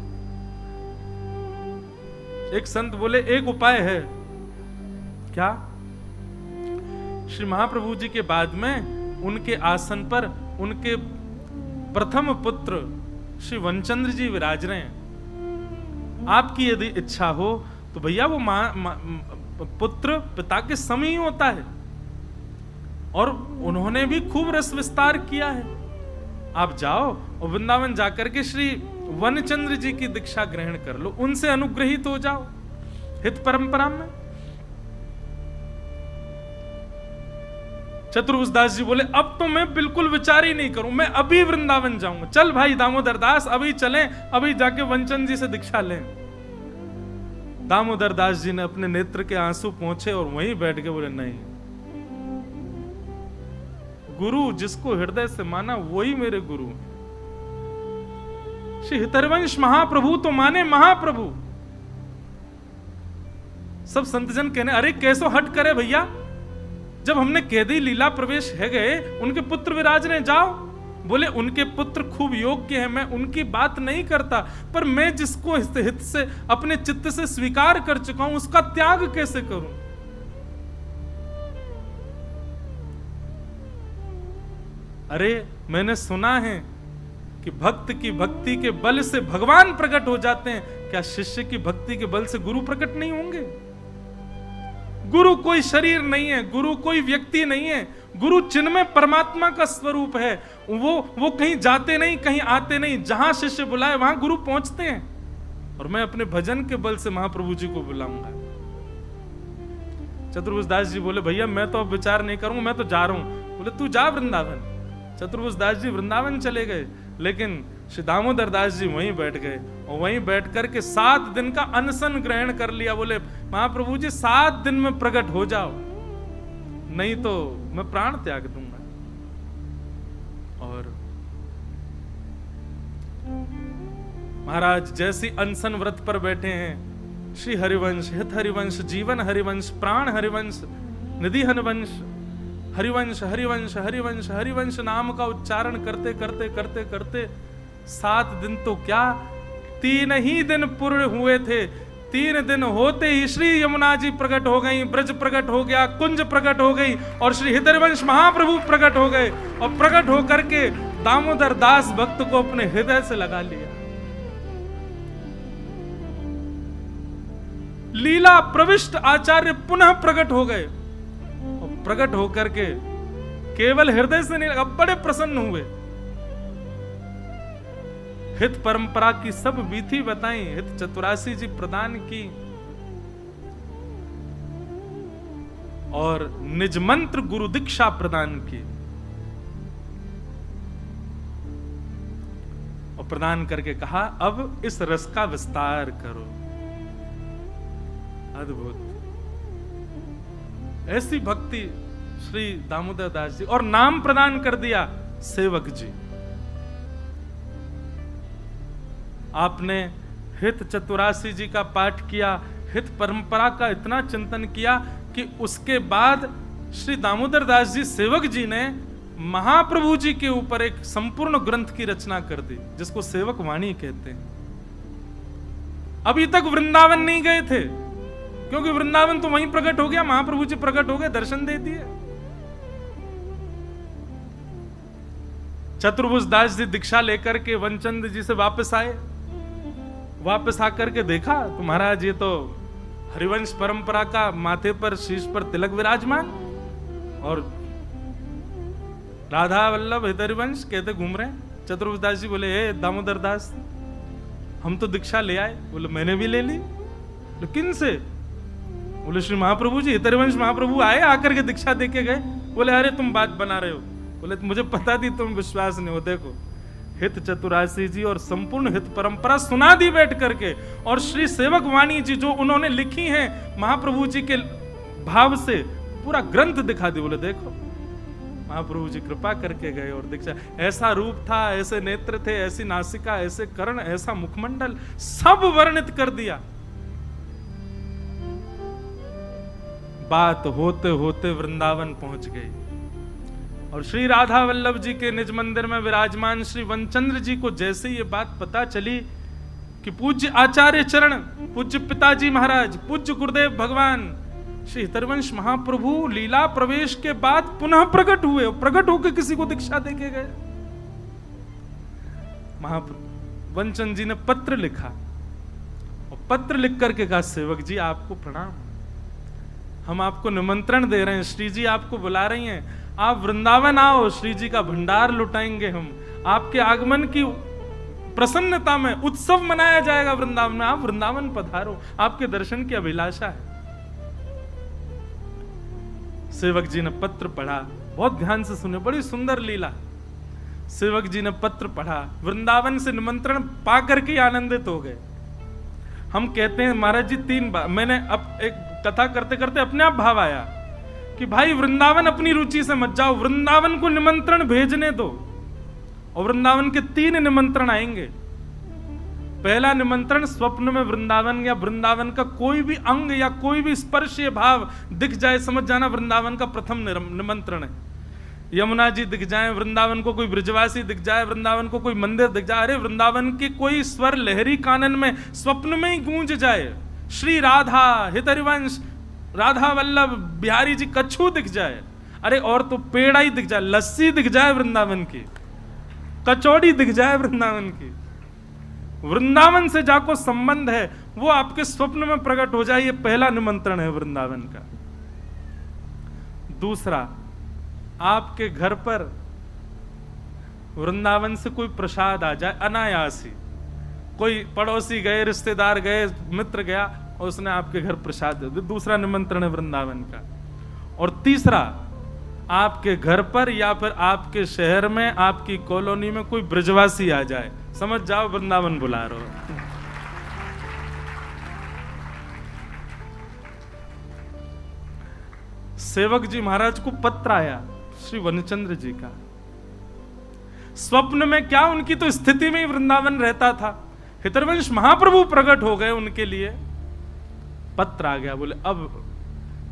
एक संत बोले एक उपाय है। क्या? श्री महाप्रभु जी के बाद में उनके आसन पर उनके प्रथम पुत्र श्री वनचंद्र जी विराज रहे हैं। आपकी यदि इच्छा हो तो भैया वो पुत्र पिता के समय ही होता है, और उन्होंने भी खूब रस विस्तार किया है। आप जाओ और वृंदावन जाकर के श्री वनचंद्र जी की दीक्षा ग्रहण कर लो, उनसे अनुग्रहित हो जाओ हित परंपरा में। चतुर्भुज दास जी बोले अब तो मैं बिल्कुल विचार ही नहीं करूं, मैं अभी वृंदावन जाऊंगा। चल भाई दामोदर दास अभी चलें, अभी जाके वनचंद जी से दीक्षा लें। दामोदर दास जी ने अपने नेत्र के आंसू पोंछे और वहीं बैठ के बोले नहीं, गुरु जिसको हृदय से माना वही मेरे गुरु हैं। श्री हितरवंश महाप्रभु तो माने महाप्रभु। सब संतजन कहने अरे कैसो हट करे भैया, जब हमने कह दी लीला प्रवेश है गए, उनके पुत्र विराज रहे, जाओ। बोले उनके पुत्र खूब योग्य हैं, मैं उनकी बात नहीं करता, पर मैं जिसको हित से अपने चित्त से स्वीकार कर चुका हूं उसका त्याग कैसे करूं। अरे मैंने सुना है कि भक्त की भक्ति के बल से भगवान प्रकट हो जाते हैं, क्या शिष्य की भक्ति के बल से गुरु प्रकट नहीं होंगे? गुरु कोई शरीर नहीं है, गुरु कोई व्यक्ति नहीं है, गुरु चिन्मय परमात्मा का स्वरूप है। वो कहीं जाते नहीं, कहीं आते नहीं, जहां शिष्य बुलाए वहां गुरु पहुंचते हैं। और मैं अपने भजन के बल से महाप्रभु जी को बुलाऊंगा। चतुर्भुज दास जी बोले भैया मैं तो अब विचार नहीं करूंगा, मैं तो जा रहा हूं। बोले तू जा वृंदावन। चतुर्भुज दास जी वृंदावन चले गए, लेकिन श्री दामोदर दास जी वहीं बैठ गए और वहीं बैठ करके 7 दिन का अनशन ग्रहण कर लिया। बोले महाप्रभु जी 7 दिन में प्रकट हो जाओ, नहीं तो मैं प्राण त्याग दूंगा। और महाराज जैसी अनशन व्रत पर बैठे हैं, श्री हरिवंश, हित हरिवंश, जीवन हरिवंश, प्राण हरिवंश, निधि हरिवंश, हरिवंश हरिवंश हरिवंश हरिवंश नाम का उच्चारण करते करते करते करते 7 दिन तो क्या 3 ही दिन पूर्ण हुए थे। 3 दिन होते ही श्री यमुना जी प्रकट हो गई, ब्रज प्रकट हो गया, कुंज प्रकट हो गई और श्री हृदयवंश महाप्रभु प्रकट हो गए। और प्रकट होकर के दामोदर दास भक्त को अपने हृदय से लगा लिया। लीला प्रविष्ट आचार्य पुनः प्रकट हो गए और प्रकट होकर के केवल हृदय से नहीं लगा, बड़े प्रसन्न हुए। हित परंपरा की सब विधि बताई, हित चतुरासी जी प्रदान की और निज मंत्र गुरु दीक्षा प्रदान की। और प्रदान करके कहा अब इस रस का विस्तार करो। अद्भुत ऐसी भक्ति श्री दामोदर दास जी। और नाम प्रदान कर दिया सेवक जी। आपने हित चतुरासी जी का पाठ किया, हित परंपरा का इतना चिंतन किया कि उसके बाद श्री दामोदर दास जी सेवक जी ने महाप्रभु जी के ऊपर एक संपूर्ण ग्रंथ की रचना कर दी, जिसको सेवक वाणी कहते हैं। अभी तक वृंदावन नहीं गए थे, क्योंकि वृंदावन तो वहीं प्रकट हो गया, महाप्रभु जी प्रकट हो गए, दर्शन दे दिए। चतुर्भुज दास जी दीक्षा लेकर के वनचंद जी से वापस आए। वापस आकर के देखा तो महाराज ये तो हरिवंश परंपरा का माथे पर शीश पर तिलक विराजमान और राधा वल्लभ हरिवंश कहते घूम रहे हैं। चतुर्भुज दास जी बोले हे दामोदर दास, हम तो दीक्षा ले आए। बोले मैंने भी ले ली। किन से? बोले श्री महाप्रभु जी, हरिवंश महाप्रभु आए, आकर के दीक्षा दे के गए। बोले अरे तुम बात बना रहे हो। बोले मुझे पता थी तुम विश्वास नहीं हो। देखो हित चतुरासी जी और संपूर्ण हित परंपरा सुना दी बैठ करके, और श्री सेवक वाणी जी जो उन्होंने लिखी है महाप्रभु जी के भाव से पूरा ग्रंथ दिखा दी। बोले देखो महाप्रभु जी कृपा करके गए और दीक्षा, ऐसा रूप था, ऐसे नेत्र थे, ऐसी नासिका, ऐसे कर्ण, ऐसा मुखमंडल, सब वर्णित कर दिया। बात होते होते वृंदावन पहुंच गई और श्री राधा वल्लभ जी के निज मंदिर में विराजमान श्री वनचंद्र जी को जैसे ये बात पता चली कि पूज्य आचार्य चरण, पूज्य पिताजी महाराज, पूज्य गुरुदेव भगवान श्री हितरवंश महाप्रभु लीला प्रवेश के बाद पुनः प्रकट हुए, प्रकट होकर किसी को दीक्षा देके गए। महाप्रभु वनचंद जी ने पत्र लिखा और पत्र लिख करके कहा सेवक जी आपको प्रणाम, हम आपको निमंत्रण दे रहे हैं, श्री जी आपको बुला रही हैं, आप वृंदावन आओ, श्री जी का भंडार लुटाएंगे हम, आपके आगमन की प्रसन्नता में उत्सव मनाया जाएगा वृंदावन में, आप वृंदावन पधारो, आपके दर्शन की अभिलाषा है। सेवक जी ने पत्र पढ़ा, बहुत ध्यान से सुने, बड़ी सुंदर लीला। सेवक जी ने पत्र पढ़ा, वृंदावन से निमंत्रण पा करके आनंदित हो गए। हम कहते हैं महाराज जी 3 बार, मैंने अब एक कथा करते करते अपने आप भाव आया कि भाई वृंदावन अपनी रुचि से मत जाओ, वृंदावन को निमंत्रण भेजने दो। और वृंदावन के 3 निमंत्रण आएंगे। पहला निमंत्रण स्वप्न में वृंदावन या वृंदावन का कोई भी अंग या कोई भी स्पर्शीय भाव दिख जाए, समझ जाना वृंदावन का प्रथम निमंत्रण है। यमुना जी दिख जाए, वृंदावन को कोई ब्रजवासी दिख जाए, वृंदावन को कोई मंदिर दिख जाए, अरे वृंदावन की कोई स्वर लहरी कानन में स्वप्न में ही गूंज जाए, श्री राधा हितरिवंश राधा वल्लभ बिहारी जी कच्छू दिख जाए, अरे और तो पेड़ा ही दिख जाए, लस्सी दिख जाए वृंदावन की, कचौड़ी दिख जाए वृंदावन की, वृंदावन से जाको संबंध है वो आपके स्वप्न में प्रकट हो जाए, ये पहला निमंत्रण है वृंदावन का। दूसरा, आपके घर पर वृंदावन से कोई प्रसाद आ जाए अनायास ही, कोई पड़ोसी गए, रिश्तेदार गए, मित्र गया और उसने आपके घर प्रसाद दे, दूसरा निमंत्रण है वृंदावन का। और तीसरा, आपके घर पर या फिर आपके शहर में, आपकी कॉलोनी में कोई ब्रजवासी आ जाए, समझ जाओ वृंदावन बुला रहे हो। सेवक जी महाराज को पत्र आया श्री वनचंद्र जी का, स्वप्न में क्या, उनकी तो स्थिति में ही वृंदावन रहता था, हितरवंश महाप्रभु प्रकट हो गए उनके लिए, पत्र आ गया। बोले अब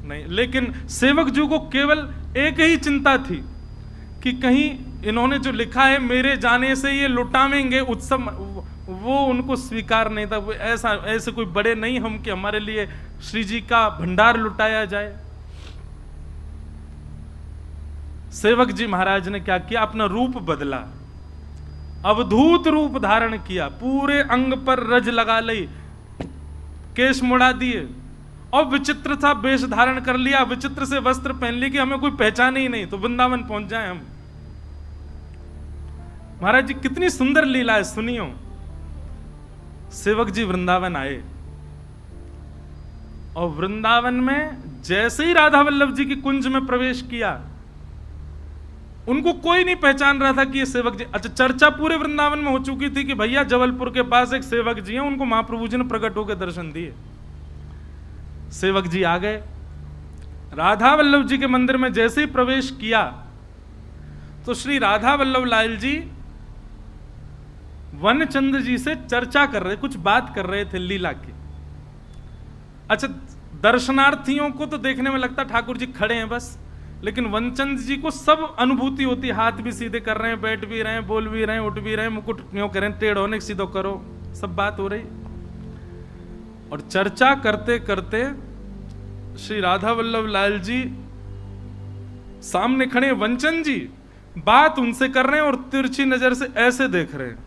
नहीं, लेकिन सेवक जी को केवल एक ही चिंता थी कि कहीं इन्होंने जो लिखा है मेरे जाने से ये लुटावेंगे उत्सव, वो उनको स्वीकार नहीं था। ऐसे कोई बड़े नहीं हम कि हमारे लिए श्री जी का भंडार लुटाया जाए। सेवक जी महाराज ने क्या किया, अपना रूप बदला, अवधूत रूप धारण किया, पूरे अंग पर रज लगा ली, केश मुड़ा दिए और विचित्र सा वेश धारण कर लिया, विचित्र से वस्त्र पहन लिए कि हमें कोई पहचाने ही नहीं, तो वृंदावन पहुंच जाए हम। महाराज जी कितनी सुंदर लीला है, सुनियो। सेवक जी वृंदावन आए और वृंदावन में जैसे ही राधा वल्लभ जी की कुंज में प्रवेश किया, उनको कोई नहीं पहचान रहा था कि ये सेवक जी। अच्छा, चर्चा पूरे वृंदावन में हो चुकी थी कि भैया जबलपुर के पास एक सेवक जी हैं, उनको महाप्रभु जी ने प्रकट होकर दर्शन दिए। सेवक जी आ गए, राधा वल्लभ जी के मंदिर में जैसे ही प्रवेश किया तो श्री राधा वल्लभ लाल जी वनचंद्र जी से चर्चा कर रहे, कुछ बात कर रहे थे लीला की। अच्छा, दर्शनार्थियों को तो देखने में लगता ठाकुर जी खड़े हैं बस, लेकिन वनचंद जी को सब अनुभूति होती, हाथ भी सीधे कर रहे हैं, बैठ भी रहे हैं, बोल भी रहे हैं, उठ भी रहे हैं, मुकुट यूं करें, टेढ़ होने सीधो करो, सब बात हो रही। और चर्चा करते करते श्री राधा वल्लभ लाल जी सामने खड़े, वनचंद जी बात उनसे कर रहे हैं और तिरछी नजर से ऐसे देख रहे हैं।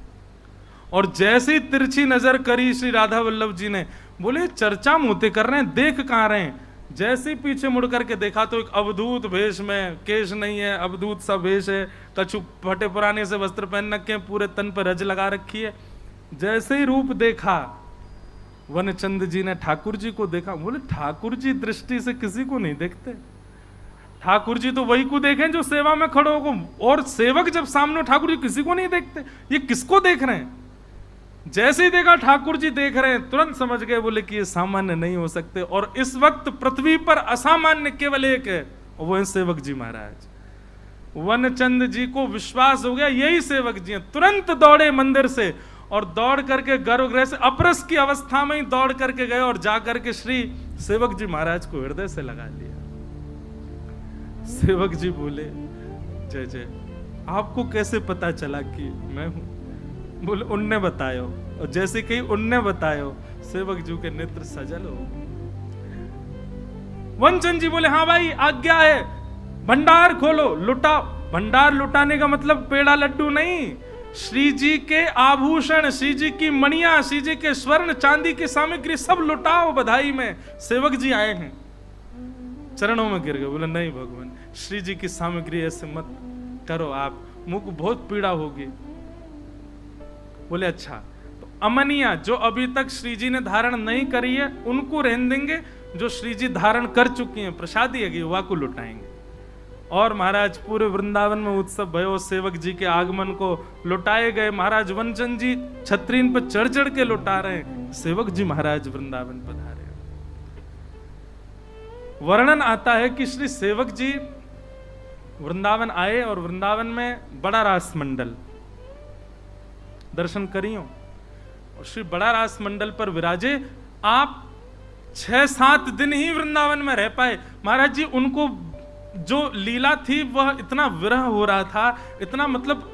और जैसे ही तिरछी नजर करी श्री राधा वल्लभ जी ने, बोले चर्चा मोते कर रहे हैं, देख कहां रहे हैं। जैसे ही पीछे मुड़ करके देखा तो एक अवधूत वेश में, केश नहीं है, अवधूत सा वेश है, कछु फटे पुराने से वस्त्र पहन रखे हैं, पूरे तन पर रज लगा रखी है। जैसे ही रूप देखा, वनचंद जी ने ठाकुर जी को देखा, बोले ठाकुर जी दृष्टि से किसी को नहीं देखते, ठाकुर जी तो वही को देखें जो सेवा में खड़ो हो, और सेवक जब सामने ठाकुर जी किसी को नहीं देखते, ये किसको देख रहे हैं? जैसे ही देखा ठाकुर जी देख रहे हैं, तुरंत समझ गए, बोले कि ये सामान्य नहीं हो सकते। और इस वक्त पृथ्वी पर असामान्य केवल एक है, और वो है सेवक जी महाराज। वनचंद जी को विश्वास हो गया यही सेवक जी हैं। तुरंत दौड़े मंदिर से, और दौड़ करके गर्भगृह से अपरस की अवस्था में ही दौड़ करके गए, और जाकर के श्री सेवक जी महाराज को हृदय से लगा लिया। सेवक जी बोले, जय जय, आपको कैसे पता चला कि मैं हूं? बोले उनने बतायो, और जैसे कही उनने बतायो, सेवक जी के नेत्र सजल हो। वनचंद जी बोले, हाँ भाई आज्ञा है, भंडार खोलो, लुटाओ। भंडार लुटाने का मतलब पेड़ा लड्डू नहीं, श्री जी के आभूषण, श्री जी की मणियां, श्री जी के स्वर्ण चांदी की सामग्री सब लुटाओ बधाई में। सेवक जी आए हैं, चरणों में गिर गए, बोले नहीं भगवान, श्री जी की सामग्री ऐसे मत करो, आप मुंह को बहुत पीड़ा होगी। बोले अच्छा, तो अमनिया जो अभी तक श्री जी ने धारण नहीं करी है उनको रहने देंगे, जो श्री जी धारण कर चुकी हैं प्रसादी है युवा को लुटाएंगे। और महाराज पूरे वृंदावन में उत्सव भयो, सेवक जी के आगमन को लुटाए गए। महाराज वनचंद जी छतरीन पर चढ़ चढ़ के लुटा रहे हैं, सेवक जी महाराज वृंदावन पधारे। वर्णन आता है कि श्री सेवक जी वृंदावन आए, और वृंदावन में बड़ा रास मंडल दर्शन करियो, और श्री बड़ा रास मंडल पर विराजे। आप 6-7 दिन ही वृंदावन में रह पाए। महाराज जी उनको जो लीला थी वह इतना विरह हो रहा था, इतना मतलब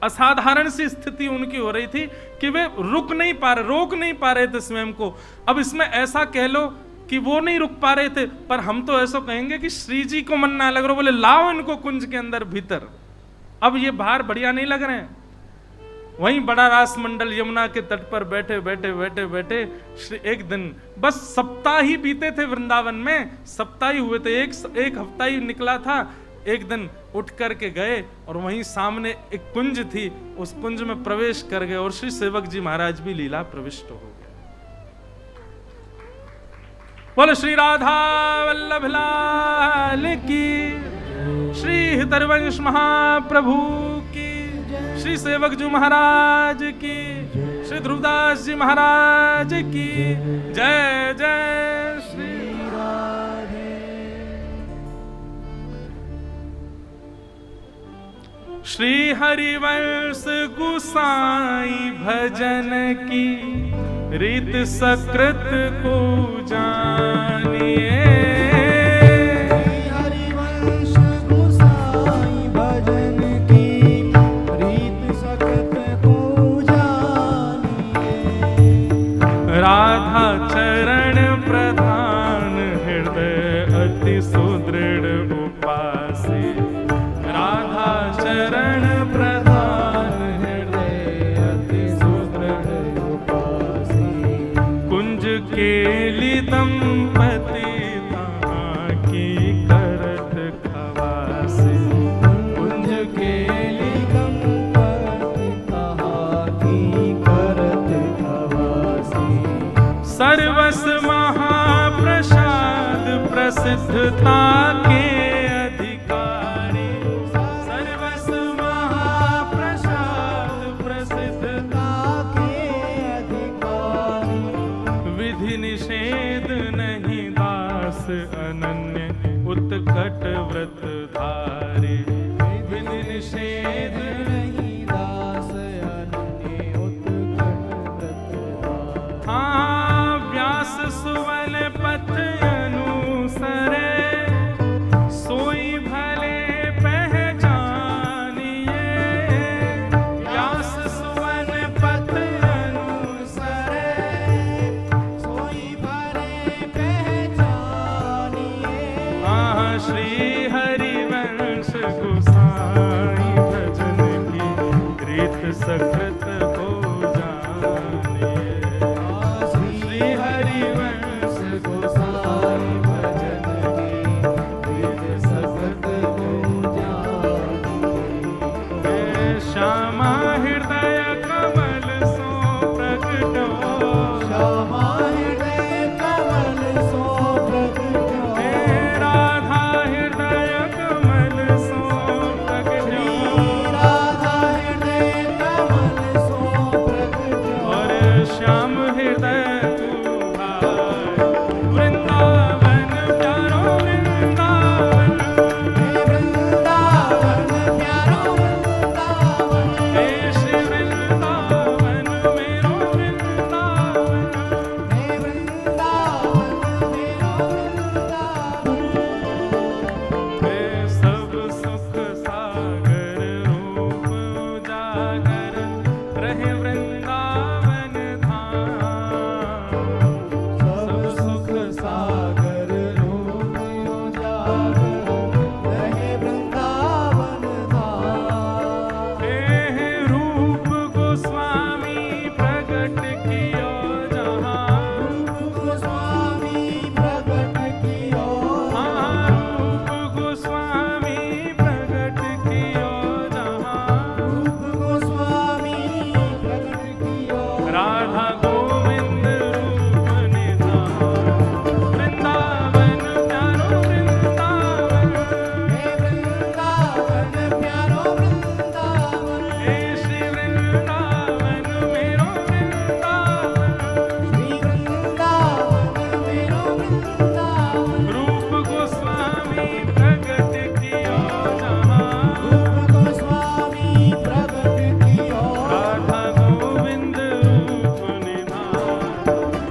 असाधारण सी स्थिति उनकी हो रही थी कि वे रोक नहीं पा रहे थे स्वयं को। अब इसमें ऐसा कह लो कि वो नहीं रुक पा रहे थे, पर हम तो ऐसा कहेंगे कि श्री जी को मन ना लग रहा, बोले लाओ इनको कुंज के अंदर भीतर, अब ये बाहर बढ़िया नहीं लग रहे हैं। वहीं बड़ा रास मंडल यमुना के तट पर बैठे बैठे श्री एक दिन, बस सप्ताह ही बीते थे वृंदावन में, सप्ताह ही हुए थे, एक हफ्ता ही निकला था। एक दिन उठ करके गए, और वहीं सामने एक कुंज थी, उस कुंज में प्रवेश कर गए, और श्री सेवक जी महाराज भी लीला प्रविष्ट हो गए। बोलो श्री राधा वल्लभ लाल की, श्री हितरवंश महाप्रभु की, श्री सेवक जी महाराज की, श्री ध्रुवदास जी महाराज की जय जय श्री राधे। श्री हरिवंश गुसाई भजन की रीत सकृत को जानिए। हरिवंश गुसाई भजन की रीत सकृत को जानिए। राधा चरण प्रधान हृदय अति सुदृढ़ उपासी। राधा चरण प्रधान हृदय अति सुदृढ़ उपासी। कुंज केली दंपति तहाँ की करत खवासी। कुंज केली दंपति तहाँ की करत खवासी। सर्वस महाप्रसाद प्रसिद्धता के अधिकारी। सर्वस महाप्रसाद प्रसिद्धता के अधिकारी। विधि निषेध नहीं दास अनन्य उत्कट व्रत धारी। विधि निषेध नहीं दास अनन्य उत्कट व्रत। हाँ व्यास सुवन पथ अनुसरे। सोई भले पहचानिए। व्यास सुवन पथ अनुसरे। सोई भले पहचानिए। हाँ श्री हरिवंश गुसाई भजन की रीत सकृत को जानिए। श्री हरिवंश गोसाई भजन की रीत सकृत को जानिए। श्यामा हृदय कमल सो प्रकट हो। श्यामा हृदय कमल सो प्रकट हो। राधा हृदय तू भाई। वृंदावन प्यारो वृंदावन, वृंदावन प्यारो वृंदावन, हे श्री वृंदावन मेरो वृंदावन। वृंदावन मेरो वृंदावन, हे सब सुख सागर रूप उजागर रहे वृंदावन धाम। सब सुख सागर रूप उजागर रहे वृंदावन धाम। हे रूप गोस्वामी प्रकट कियो जहाँ, रूप गोस्वामी प्रकट कियो, रूप गोस्वामी प्रकट कियो जहाँ। रूप गोस्वामी प्रकट कियो, राधा गोविंद रूप निधान। वृंदावन प्यारो वृंदावन, हे वृंदावन प्यारो वृंदावन, हे श्री वृंदावन मेरो वृंदावन। श्री वृंदावन मेरो वृंदावन। रूप गोस्वामी प्रकट कियो जहाँ, रूप गोस्वामी प्रकट कियो, राधा गोविंद रूप निधान।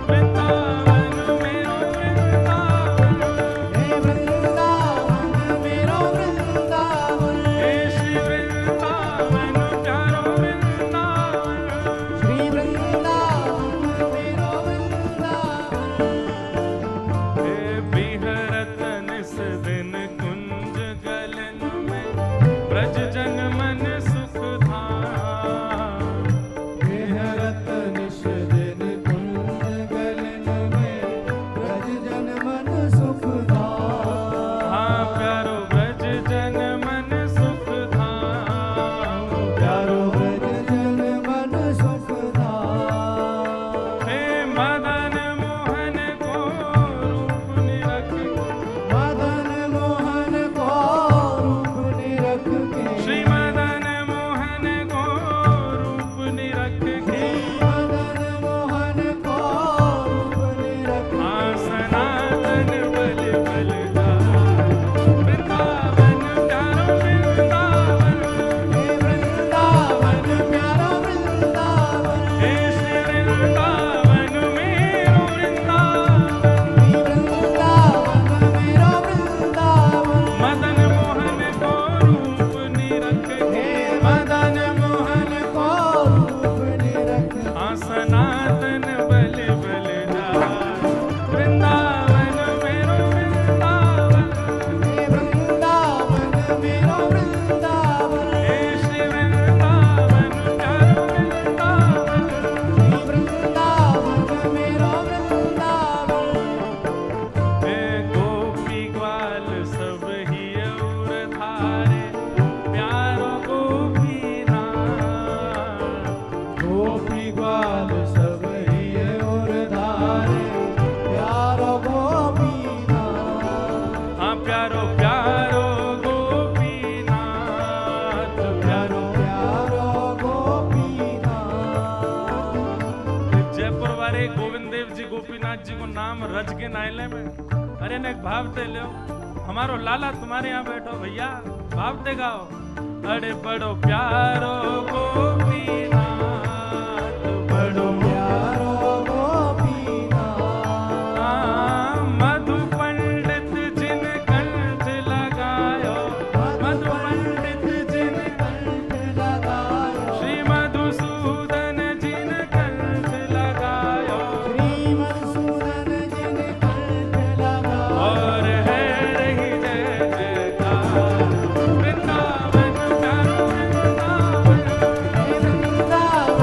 वृंदावन मेरो वृंदावन, हे वृंदावन मेरो वृंदावन, हे श्री वृंदावन प्यारो वृंदावन। श्री वृंदावन मेरो वृंदावन। हे बिहरत निस दिन कुंज गलन में, ब्रज जन मन सुख धाम। विहरत निश दिन कुंज गलन में, ब्रज जन मन सुख हाँ धाम। प्यारो ब्रज जन मन सुख धाम। प्यारो ब्रज जन मन सुख धाम। हे मदन मोहन को रूप निरख, मदन मोहन को रूप निरख के, श्री मदन मोहन को रूप निरख के, मदन मोहन को रूप निरख के, सनातन बल बल जाए। वृंदावन प्यारो वृंदावन, हे वृंदावन प्यारो वृंदावन, हे श्री वृंदावन मेरो वृंदावन। श्री वृंदावन मेरो वृंदावन। मदन मोहन को रूप निरख हे के, मदन मोहन को रूप निरख के, सनातन बल बल जाए। वृंदावन मेरो वृंदावन, हे वृंदावन मेरो वृंदावन, हे श्री वृंदावन प्यारो वृंदावन। श्री वृंदावन मेरो वृंदावन। हे गोपी ग्वाल सब ही और धारे, प्यारो गोपीनाथ। गोपी ग्वाल सब ही और धारे, प्यारो गोपीनाथ। हाँ प्यारो प्यारो गोपीनाथ। प्यारो प्यारो गोपीनाथ। जयपुर वाले गोविंद देव जी गोपीनाथ जी को नाम रज के नायले में, अरे ने एक भाव दे लो, हमारो लाला तुम्हारे यहाँ बैठो भैया, भाव दे गाओ। अरे बड़ो प्यारो गोपीनाथ, बड़ो प्यारो गोपीनाथ। मधु पंडित जिन कंठ लगायो, मधु पंडित जिन कंठ लगायो, श्री मधुसूदन जिन कंठ लगायो, श्री मधुसूदन जिन कंठ लगायो। और है रही जय जयकार। वृंदावन प्यारो वृंदावन, हे वृंदावन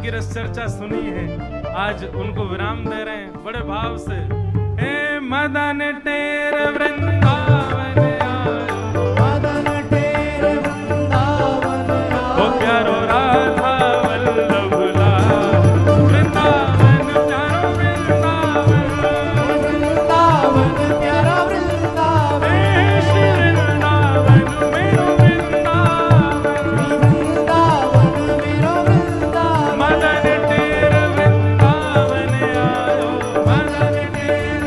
की रस चर्चा सुनी है, आज उनको विराम दे रहे हैं बड़े भाव से। हे मदन टेर वृंदावन आयो, मदन टेर वृंदावन ओ प्यारो राधा वल्लभ लाल, वृंदावन प्यारो वृंदावन, वृंदावन प्यारा वृंदावन, हे श्री वृंदावन मेरो वृंदावन, वृंदावन मेरो वृंदावन, मदन टेर वृंदावन आयो, मदन टेर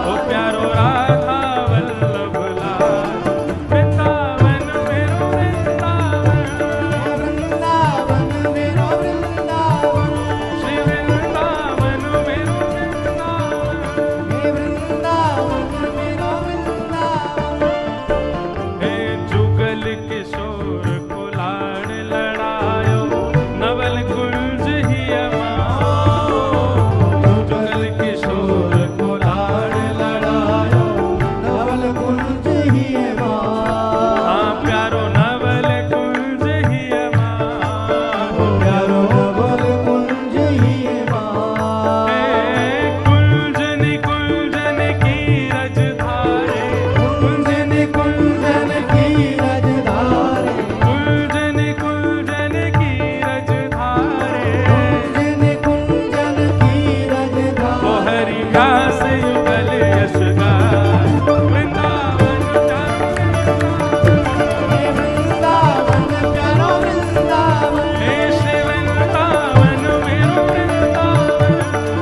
ओ प्यारो राधा वल्लभ लाल, वृंदावन मेरो वृंदावन, वृंदावन मेरो वृंदावन, श्री वृंदावन मेरो वृंदावन, हे वृंदावन मेरो वृंदावन, हे जुगल किशोर को लाड़ लड़ायो, नवल कुंज ही अमाओ, जुगल किशोर को लाड़ लड़ायो, नवल कुंज ही हाँ प्यारो नवल कुंज ही अमाओ, प्यारो नवल कुंज ही हे कुंजन कुंजन की रजधारे, कुंजन कुंजन की रजधारे, कुंजन कुंजन की रजधारे, कुंजन कुंजन की रजधारे, ओ हरि व्यास युगल यश गाय, वृंदावन हे वृंदावन प्यारो वृंदावन, हे श्री वृंदावन मेरो वृंदावन,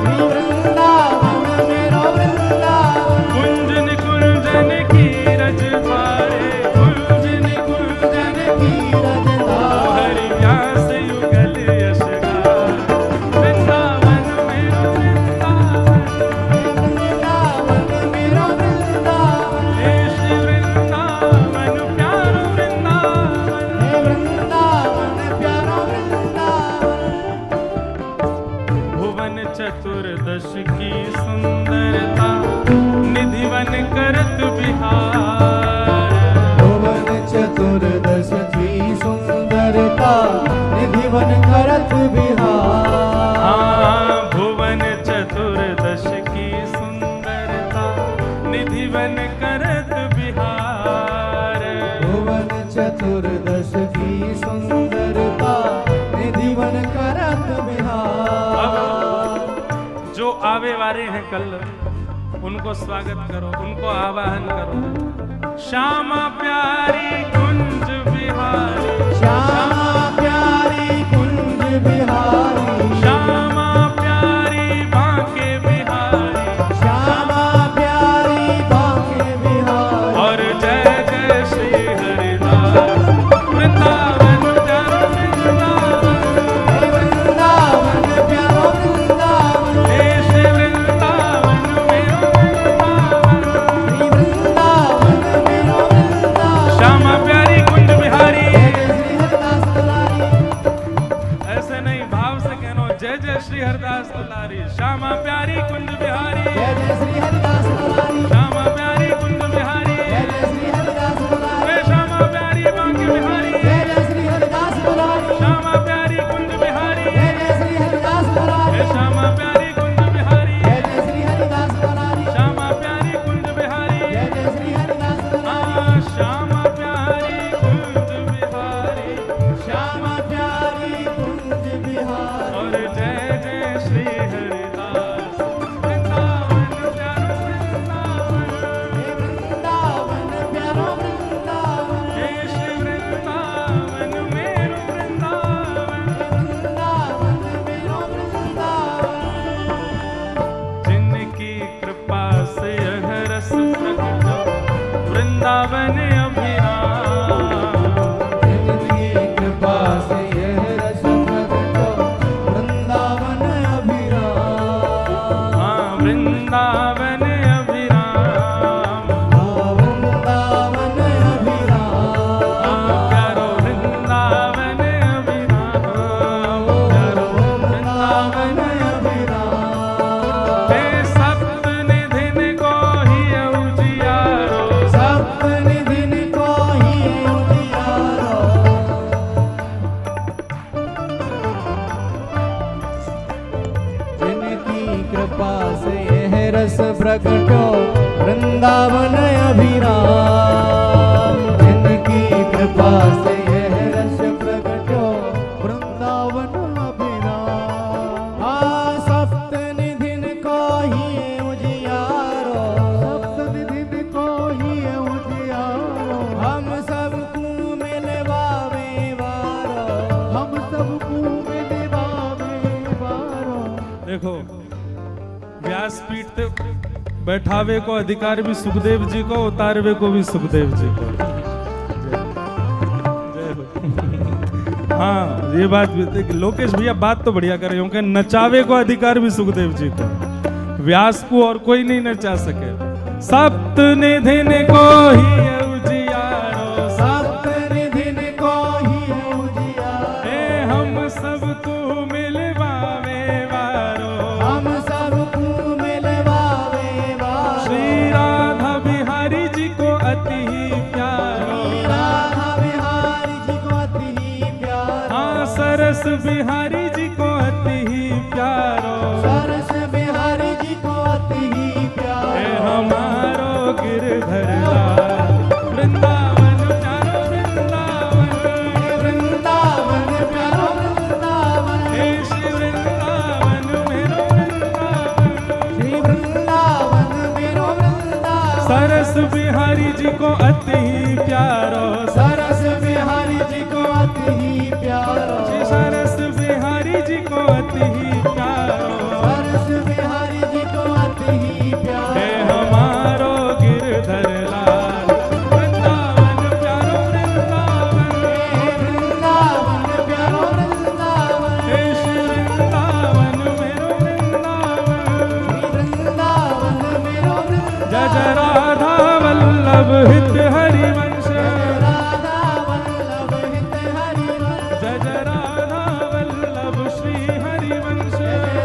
श्री वृंदावन मेरो वृंदावन, कुंजन कुंजन की रजधारे, कुंजन कुंजन की ओ रजधारे, हरि व्यास युगल यश गाय, वृंदावन मेरो वृंदावन, वृंदावन मेरो वृंदावन, हे श्री वृंदावन प्यारो वृंदावन, हे वृंदावन प्यारो वृंदावन, भुवन चतुर्दश की सुंदरता, निधिवन करत बिहार, भुवन चतुर्दश की सुंदरता, निधिवन करत बिहार, हाँ भुवन चतुर्दश की सुंदरता, निधिवन करत बिहार, भुवन चतुर्दश की सुंदरता, निधिवन करत बिहार, जो आवे वाले हैं कल, उनको स्वागत करो, उनको आवाहन करो। श्यामा प्यारी कुंज बिहारी, श्यामा प्यारी कुंज बिहारी, श्यामा प्यारी बांके बिहारी, श्यामा प्यारी बांके बिहारी, और जय जय श्री हरिदास, वृंदावन प्यारो वृंदावन, हे वृंदावन प्यारो वृंदावन, हे श्री वृंदावन मेरो वृंदावन, श्री वृंदावन मेरो वृंदावन, श्यामा प्यारी कुंज बिहारी। जय जय श्री हरिदास दुलारी, ऐसे नहीं, भाव से कहनो, जय जय श्री हरदास दुलारी, श्यामा प्यारी कुंज बिहारी, जय जय श्री हरिदास दुलारी, श्यामा प्यारी कुंज बिहारी, जय जय श्री हरिदास दुलारी, हे श्यामा प्यारी बांके बिहारी, जय जय श्री हरिदास दुलारी, श्यामा प्यारी कुंज बिहारी, जय जय श्री हरिदास दुलारी, हे श्यामा प्यारी कुंज बिहारी, जय जय श्री हरिदास दुलारी, श्यामा प्यारी कुंज बिहारी, जय जय श्री हरिदास दुलारी, हाँ श्यामा प्यारी कुंज बिहारी, श्यामा प्यारी कुंज बिहारी, और जय जय श्री हरिदास, वृंदावन प्यारो प्रगटो वृंदावन अभिराम। जिनकी कृपा से यह रस प्रगटो वृंदावन अभिराम। सप्त निधिन को ही उजियारो, सप्त निधिन को ही उजियारो। हम सबको मिलवावे वारो, हम सबको मिलवावे वारो। देखो व्यासपीठ पे बैठावे को अधिकार भी सुखदेव जी को, उतारवे को भी सुखदेव जी को। जय हो। हाँ ये बात भी लोकेश भैया बात तो बढ़िया कर रहे हो कि नचावे को अधिकार भी सुखदेव जी को, व्यास को और कोई नहीं नचा सके। सप्त निधिन को ही उजियारो, सप्त निधिन को ही उजियारो। हम सबको मिलवावे वारो, हम सबको मिलवावे वारो। श्री राधा बिहारी जी को अति ही प्यारो, राधा बिहारी जी को अति ही प्यारो। हाँ सरस बिहारी जी को अति ही प्यारो। सरस बिहारी जी को अति ही प्यारो। हे हमारो गिरधर लाल, वृंदावन प्यारो वृंदावन, वृंदावन प्यारो वृंदावन। हे श्री वृंदावन मेरो वृंदावन। श्री वृंदावन मेरो वृंदावन। सरस बिहारी जी को अति ही प्यारो, सरस बिहारी जी को अति ही प्यारो। श्री सरस बिहारी जी को अति ही प्यारो। सरस बिहारी जी को अति ही प्यारो। हे हमारो गिरधर लाल, वृंदावन प्यारो वृंदावन। वृंदावन प्यारो वृंदावन। हे श्री वृंदावन मेरो वृंदावन। वृंदावन मेरो वृंदावन। जय जय राधा वल्लभ हित हरिवंश, राधा वल्लभ हित हरिवंश। जय जय राधा वल्लभ श्री हरिवंश।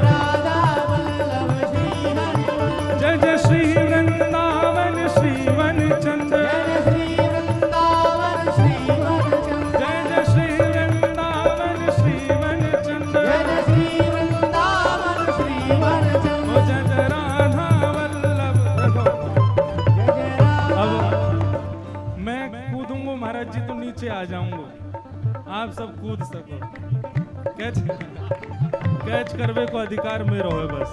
राधा वल्लभ श्री हरिवंश। जय जय श्री वृंदावन श्री वनचंद्र, जय श्री वृंदावन श्री वनचंद्र। जय जय श्री वृंदावन श्री वनचंद्र। जय श्री वृंदावन श्री वनचंद्र। ओ जय जय राधा वल्लभ। देखो जय जय राधा। अब मैं कूदूंगा महाराज जी तो नीचे आ जाऊंगा, आप सब कूद सको। कैच कैच करवे को अधिकार मेरो है बस।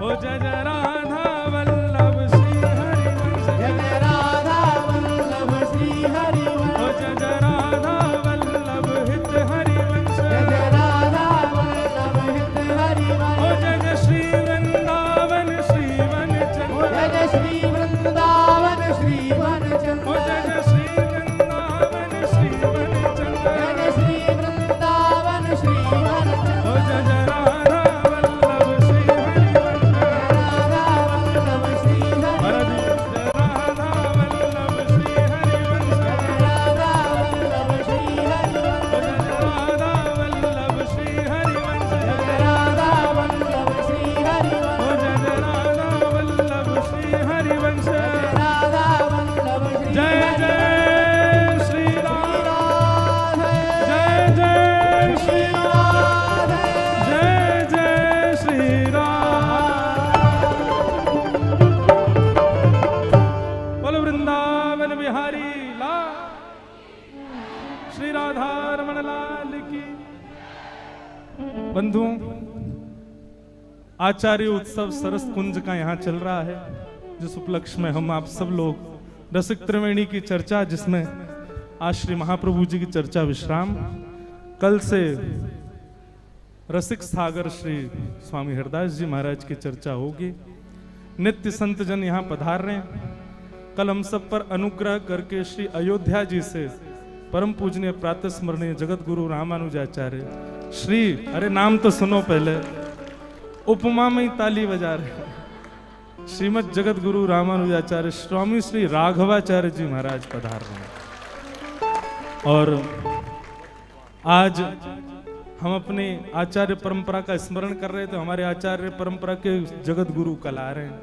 ओ जय जय राधा वल्लभ श्री हरिवंश, जय जय राधा वल्लभ श्री हरिवंश। ओ जय जय राधा वल्लभ हित हरिवंश। जय जय राधा वल्लभ हित हरिवंश। ओ जय जय श्री वृंदावन श्री वनचंद्र। जय जय श्री वृंदावन श्री वनचंद्र। ओ जय जय श्री वृंदावन श्री वनचंद्र। जय जय श्री वृंदावन श्री वनचंद्र। ओ जय जय राधा वल्लभ श्री हरिवंश। राधा वल्लभ श्री महाराज जी, जय राधा वल्लभ श्री हरिवंश। राधा वल्लभ श्री हरिवंश। ओ जय जय राधा वल्लभ श्री हरिवंश। राधा वल्लभ श्री हरिवंश। ओ जय जय राधा वल्लभ श्री हरिवंश। राधा वल्लभ श्री जय जय श्री राम, राधे। जय जय श्री राम, राधे। जय जय श्री राम। बोलो वृंदावन बिहारी लाल, श्री राधा रमण लाल की। बंधुओं, आचार्य उत्सव सरस कुंज का यहाँ चल रहा है, जिस उपलक्ष्य में हम आप सब लोग रसिक त्रिवेणी की चर्चा, जिसमें आज श्री महाप्रभु जी की चर्चा विश्राम, कल से रसिक सागर श्री स्वामी हरदास जी महाराज की चर्चा होगी। नित्य संत जन यहाँ पधार रहे हैं। कल हम सब पर अनुग्रह करके श्री अयोध्या जी से परम पूजनीय प्रातः स्मरणीय जगत गुरु रामानुजाचार्य श्री, अरे नाम तो सुनो पहले, उपमा में ही ताली बजा रहे, श्रीमद जगत गुरु रामानुजाचार्य स्वामी श्री राघवाचार्य जी महाराज पधार रहे हैं। और आज हम अपने आचार्य परंपरा का स्मरण कर रहे थे। हमारे आचार्य परंपरा के जगत गुरु कल आ रहे हैं,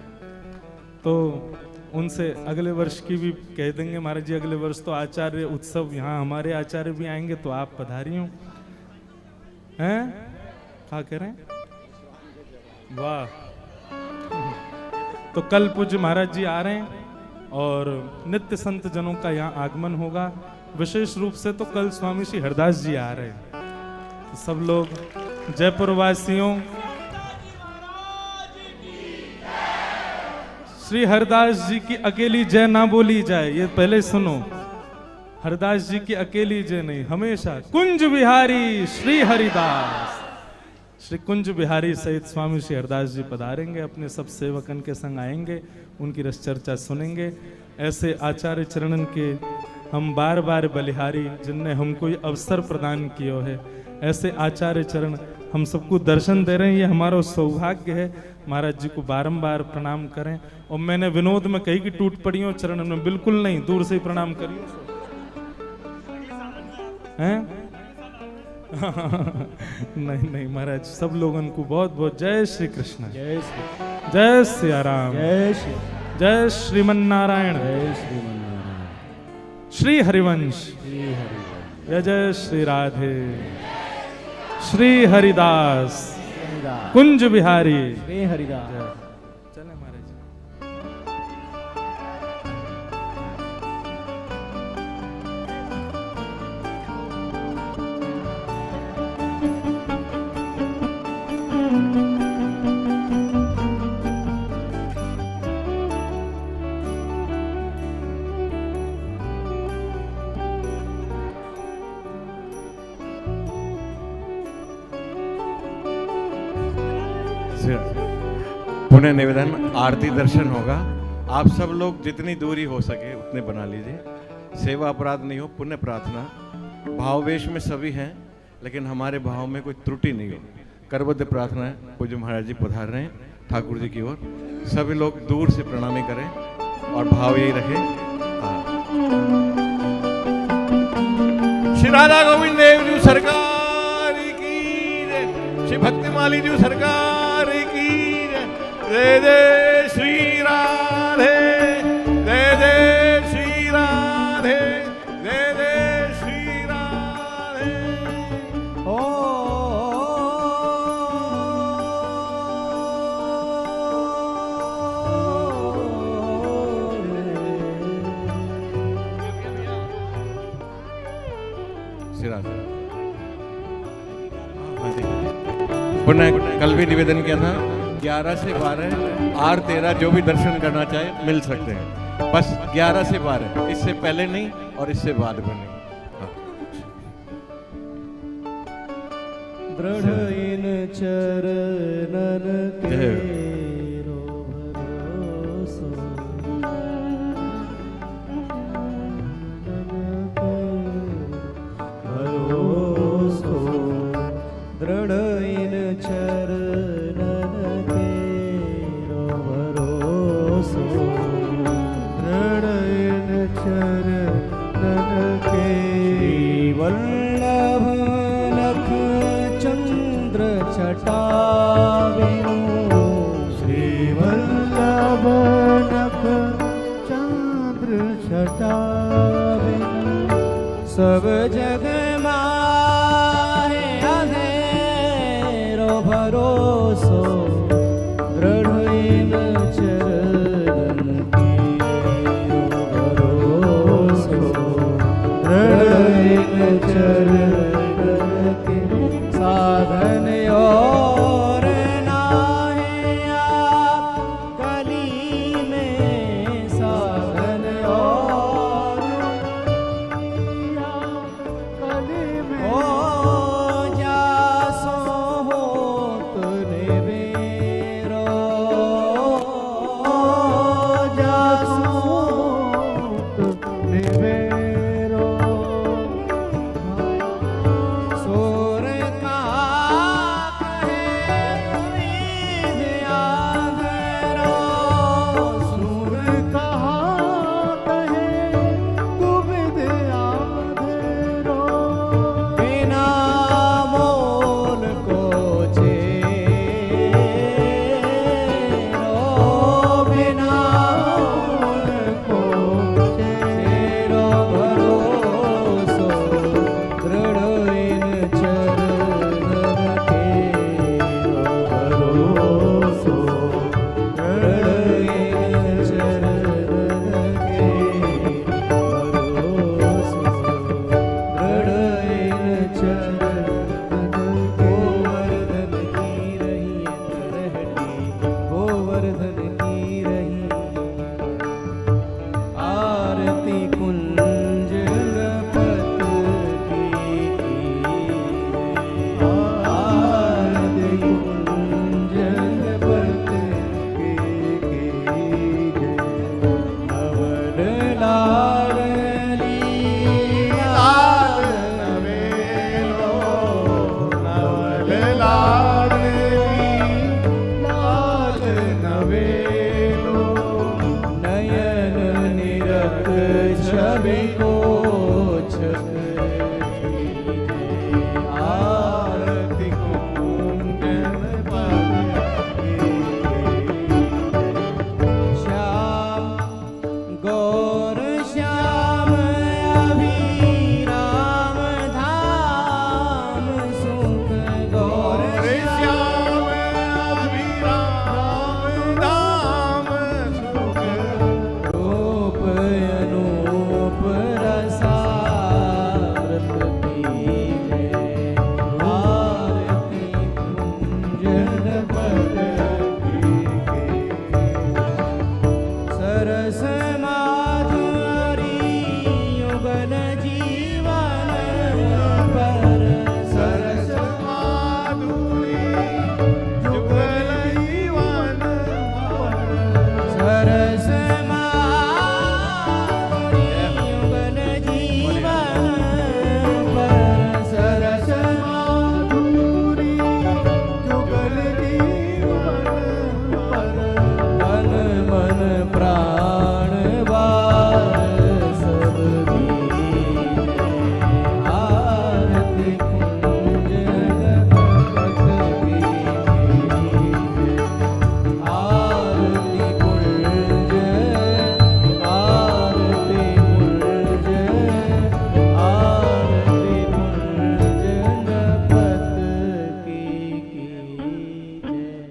तो उनसे अगले वर्ष की भी कह देंगे महाराज जी, अगले वर्ष तो आचार्य उत्सव यहाँ हमारे आचार्य भी आएंगे, तो आप पधारियो हैं। क्या कह रहे हैं? वाह, तो कल पूज्य महाराज जी आ रहे हैं और नित्य संत जनों का यहाँ आगमन होगा। विशेष रूप से तो कल स्वामी श्री हरदास जी आ रहे हैं। तो सब लोग जयपुर वासियों, श्री हरदास जी की अकेली जय ना बोली जाए, ये पहले सुनो। हरदास जी की अकेली जय नहीं, हमेशा कुंज बिहारी श्री हरिदास। श्री कुंज बिहारी सहित स्वामी श्री हरदास जी पधारेंगे, अपने सब सेवकन के संग आएंगे, उनकी रस चर्चा सुनेंगे। ऐसे आचार्य चरणन के हम बार बार बलिहारी, जिनने हमको ये अवसर प्रदान किया है, ऐसे आचार्य चरण हम सबको दर्शन दे रहे हैं, ये हमारा सौभाग्य है। महाराज जी को बारंबार प्रणाम करें। और मैंने विनोद में कही कि टूट पड़ी हो चरण में, बिल्कुल नहीं, दूर से ही प्रणाम करिए हैं। नहीं नहीं महाराज, सब लोगों को बहुत बहुत जय श्री कृष्ण, जय श्री, जय सिया राम, जय श्री, जय श्रीमन नारायण, जय श्रीमन्नारायण, श्री हरिवंश, श्री हरिवंश, जय जय श्री राधे, श्री हरिदास, हरिदास, कुंज बिहारी, श्री हरिदास। चले महाराज। पुण्य निवेदन आरती दर्शन होगा। आप सब लोग जितनी दूरी हो सके उतने बना लीजिए। सेवा अपराध नहीं हो, पुण्य प्रार्थना। भाववेश में सभी हैं, लेकिन हमारे भाव में कोई त्रुटि नहीं हो। करबद्ध प्रार्थना है। पूज्य महाराज जी पधार रहे हैं ठाकुर जी की ओर। सभी लोग दूर से प्रणामी करें और भाव यही रहे। श्री राधा गोविंद देव जी सरकार की जय, श्री भक्तिमाली जी सरकार की जय। जय जय श्री राधे, जय जय श्री राधे, जय जय श्री राधे। श्री राधे। पुनः कल भी निवेदन किया था 11 से 12 आर 13 जो भी दर्शन करना चाहे मिल सकते हैं। बस 11 से 12, इससे पहले नहीं और इससे बाद में नहीं। दृढ़ इन चरणन केरो भरोसो, भरोसो, दृढ़ इन चरणन केरो भरोसो, दृढ़ इन चरणन के। वल्लभ लख चंद्र छटा बिनु, श्री वल्लभ लख चंद्र छटा बिनु, सब